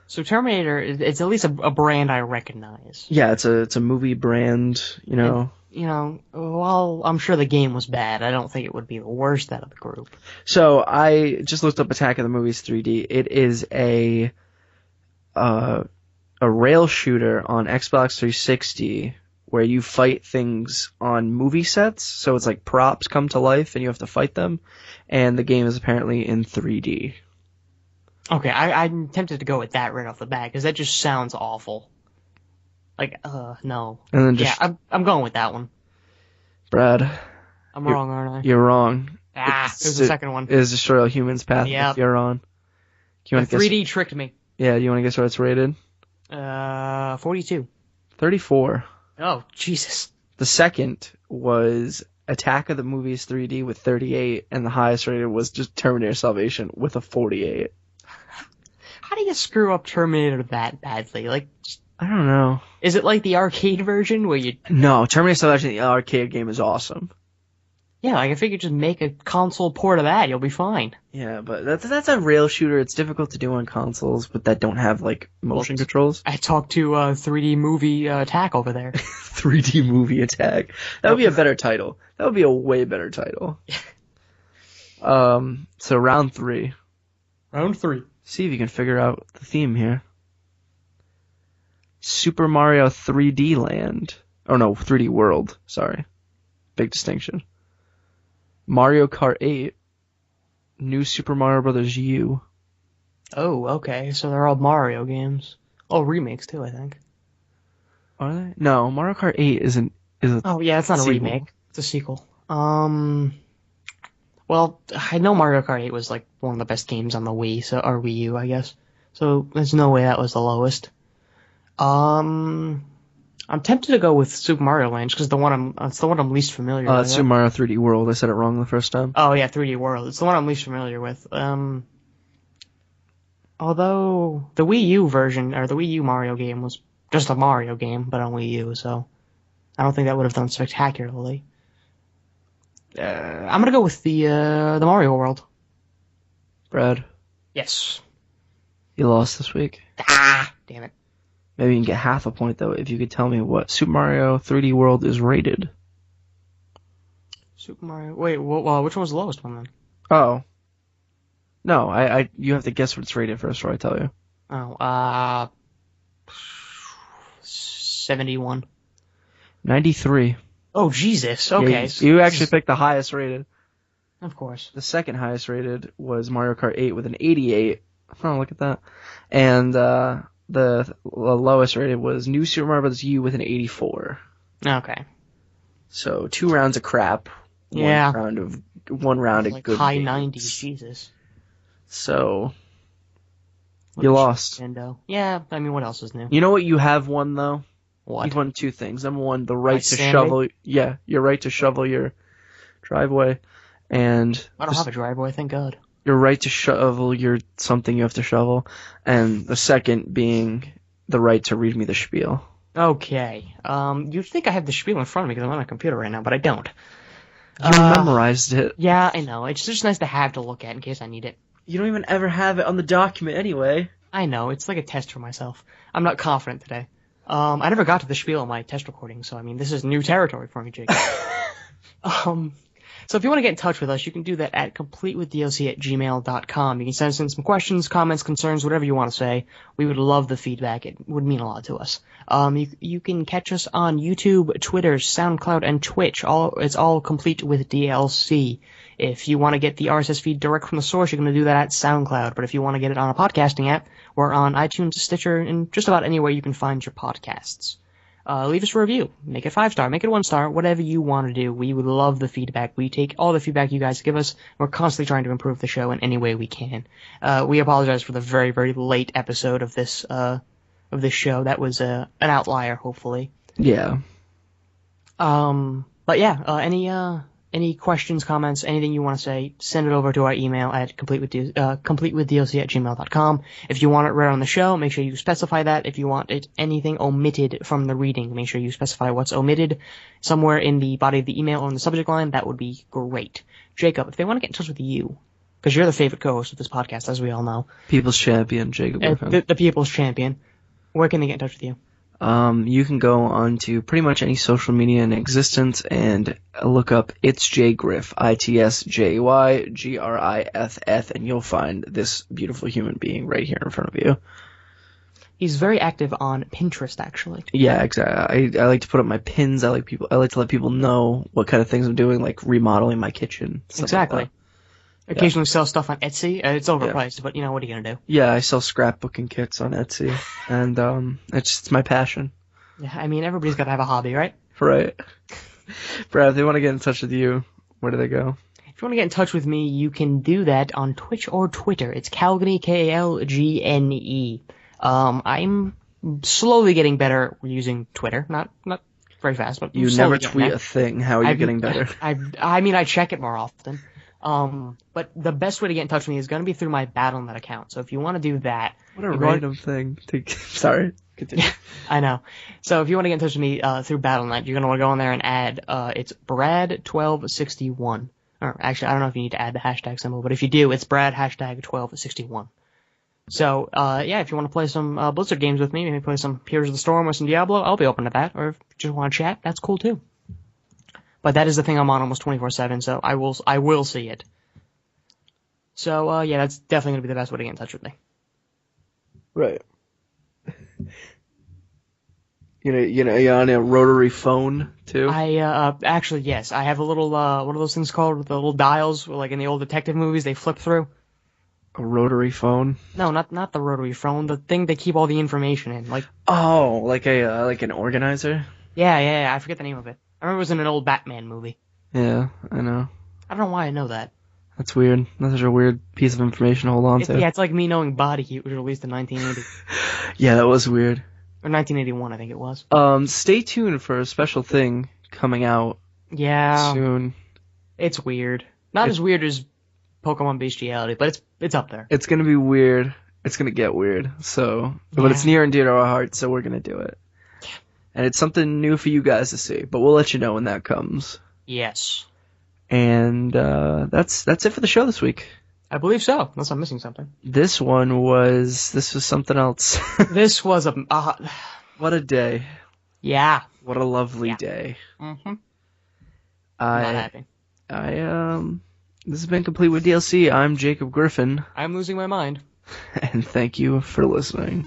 S2: So Terminator, it's at least a brand I recognize.
S1: Yeah, it's a movie brand, you know.
S2: Well, I'm sure the game was bad. I don't think it would be the worst out of the group.
S1: So I just looked up Attack of the Movies 3D. It is a rail shooter on Xbox 360 where you fight things on movie sets. So it's like props come to life and you have to fight them. And the game is apparently in 3D.
S2: Okay, I'm tempted to go with that right off the bat because that just sounds awful. Like, no.
S1: And then just,
S2: yeah, I'm going with that one.
S1: Brad,
S2: I'm wrong, aren't I?
S1: you're wrong.
S2: It was the second one.
S1: It is Destroy All Humans, Path
S2: Yep.
S1: of the Furon.
S2: The 3D tricked me.
S1: Yeah, do you want to guess what it's rated?
S2: 42.
S1: 34.
S2: Oh, Jesus.
S1: The second was Attack of the Movies 3D with 38, and the highest rated was just Terminator Salvation with a 48.
S2: How do you screw up Terminator that badly? Like,
S1: I don't know.
S2: is it like the arcade version where you...
S1: No, Terminator Salvation, the arcade game, is awesome.
S2: Yeah, like if you could just make a console port of that, you'll be fine.
S1: Yeah, but that's a rail shooter. It's difficult to do on consoles, but that don't have, like, motion controls.
S2: I talked to 3D Movie Attack over there.
S1: 3D Movie Attack. That would be a better title. That would be a way better title. So round 3.
S2: Round 3.
S1: See if you can figure out the theme here. Super Mario 3D Land. Oh no, 3D World. Sorry. Big distinction. Mario Kart 8. New Super Mario Bros. U.
S2: Oh, okay. So they're all Mario games. Oh, remakes too, I think.
S1: Are they? No, Mario Kart 8 is a
S2: Oh, yeah, it's not
S1: sequel.
S2: a remake. It's a sequel. Well, I know Mario Kart 8 was like one of the best games on the Wii, or Wii U, I guess. So there's no way that was the lowest. I'm tempted to go with Super Mario Land because it's the one I'm least familiar with.
S1: Super Mario 3D World. I said it wrong the first time.
S2: Oh yeah, 3D World. It's the one I'm least familiar with. Although the Wii U version or the Wii U Mario game was just a Mario game, but on Wii U, so I don't think that would have done spectacularly. I'm gonna go with the Mario World.
S1: Brad,
S2: Yes.
S1: you lost this week.
S2: Ah, damn it.
S1: Maybe you can get half a point, though, if you could tell me what Super Mario 3D World is rated.
S2: Super Mario. Wait, well, which one was the lowest one then?
S1: Oh. No, you have to guess what it's rated first before I tell you.
S2: Oh, 71.
S1: 93.
S2: Oh, Jesus. Okay.
S1: Yeah, you actually picked the highest rated.
S2: Of course.
S1: The second highest rated was Mario Kart 8 with an 88. Oh, look at that. And the lowest rated was New Super Mario Bros. U with an 84.
S2: Okay.
S1: So 2 rounds of crap.
S2: Yeah.
S1: One round of
S2: Like
S1: good
S2: high
S1: games.
S2: 90s, Jesus.
S1: So you lost.
S2: Nintendo. Yeah, I mean, what else is new?
S1: You know what you have won though?
S2: What?
S1: You've won 2 things. Number 1, the right to
S2: sanity?
S1: shovel. Yeah, your right to shovel your driveway, and
S2: I don't have a driveway, thank God.
S1: your right to shovel your something you have to shovel, and the second being the right to read me the spiel.
S2: Okay. You'd think I have the spiel in front of me because I'm on my computer right now, but I don't.
S1: You memorized it.
S2: Yeah, I know. It's just nice to have to look at in case I need it.
S1: You don't even ever have it on the document anyway.
S2: I know. It's like a test for myself. I'm not confident today. I never got to the spiel on my test recording, so I mean, this is new territory for me, Jake. So if you want to get in touch with us, you can do that at completewithdlc@gmail.com. You can send us in some questions, comments, concerns, whatever you want to say. We would love the feedback. It would mean a lot to us. You can catch us on YouTube, Twitter, SoundCloud, and Twitch. It's all complete with DLC. If you want to get the RSS feed direct from the source, you're going to do that at SoundCloud. But if you want to get it on a podcasting app, we're on iTunes, Stitcher, and just about anywhere you can find your podcasts. Leave us a review. Make it 5-star. Make it 1-star. Whatever you want to do. We would love the feedback. We take all the feedback you guys give us. We're constantly trying to improve the show in any way we can. We apologize for the very, very late episode of this show. That was an outlier, hopefully.
S1: Yeah.
S2: But yeah, any questions, comments, anything you want to say, send it over to our email at completewithdlc@gmail.com. If you want it read on the show, make sure you specify that. If you want anything omitted from the reading, make sure you specify what's omitted somewhere in the body of the email or in the subject line. That would be great. Jacob, if they want to get in touch with you, because you're the favorite co-host of this podcast, as we all know.
S1: People's champion, Jacob Griffin.
S2: The people's champion. Where can they get in touch with you?
S1: You can go on to pretty much any social media in existence and look up It's Jay Griff, ITSJYGRIFF, and you'll find this beautiful human being right here in front of you.
S2: He's very active on Pinterest, actually.
S1: Yeah, exactly. I like to put up my pins. I like to let people know what kind of things I'm doing, like remodeling my kitchen.
S2: Exactly.
S1: Like
S2: Occasionally sell stuff on Etsy. It's overpriced, but you know, what are you gonna do?
S1: Yeah, I sell scrapbooking kits on Etsy, and it's my passion.
S2: Yeah, I mean, everybody's gotta have a hobby, right?
S1: Right. Brad, if they want to get in touch with you, where do they go?
S2: If you want to get in touch with me, you can do that on Twitch or Twitter. It's Kalgny, Kalgne. I'm slowly getting better using Twitter. Not very fast, but
S1: You
S2: slowly
S1: never
S2: getting
S1: tweet
S2: there.
S1: a thing. How are you getting better?
S2: I mean, I check it more often. But the best way to get in touch with me is going to be through my Battle.net account. So if you want to do that,
S1: What a random thing. Sorry. Continue.
S2: I know. So if you want to get in touch with me through Battle.net, you're going to want to go on there and add it's Brad1261. Or actually, I don't know if you need to add the hashtag symbol, but if you do, it's Brad #1261. So yeah, if you want to play some Blizzard games with me, maybe play some Heroes of the Storm or some Diablo, I'll be open to that. Or if you just want to chat, that's cool too. But that is the thing I'm on almost 24/7, so I will see it. So yeah, that's definitely gonna be the best way to get in touch with me.
S1: Right. You're on a rotary phone too.
S2: I actually yes, I have a little what are those things called? The little dials, like in the old detective movies, they flip through.
S1: A rotary phone.
S2: No, not the rotary phone. The thing they keep all the information in, like.
S1: Oh, like an organizer.
S2: Yeah, I forget the name of it. I remember it was in an old Batman movie.
S1: Yeah, I know.
S2: I don't know why I know that.
S1: That's weird. That's such a weird piece of information to hold on to.
S2: Yeah, it's like me knowing Body Heat was released in 1980.
S1: Yeah, that was weird.
S2: Or 1981, I think it was.
S1: Stay tuned for a special thing coming out soon.
S2: It's weird. Not as weird as Pokemon Bestiality, but it's up there.
S1: It's gonna be weird. It's gonna get weird. So, but it's near and dear to our hearts, so we're gonna do it. And it's something new for you guys to see, but we'll let you know when that comes.
S2: Yes.
S1: And that's it for the show this week.
S2: I believe so, unless I'm missing something.
S1: This was something else.
S2: This was
S1: what a day.
S2: Yeah.
S1: What a lovely day.
S2: Mm-hmm. Not happy.
S1: This has been Complete with DLC. I'm Jacob Griffin.
S2: I'm losing my mind.
S1: And thank you for listening.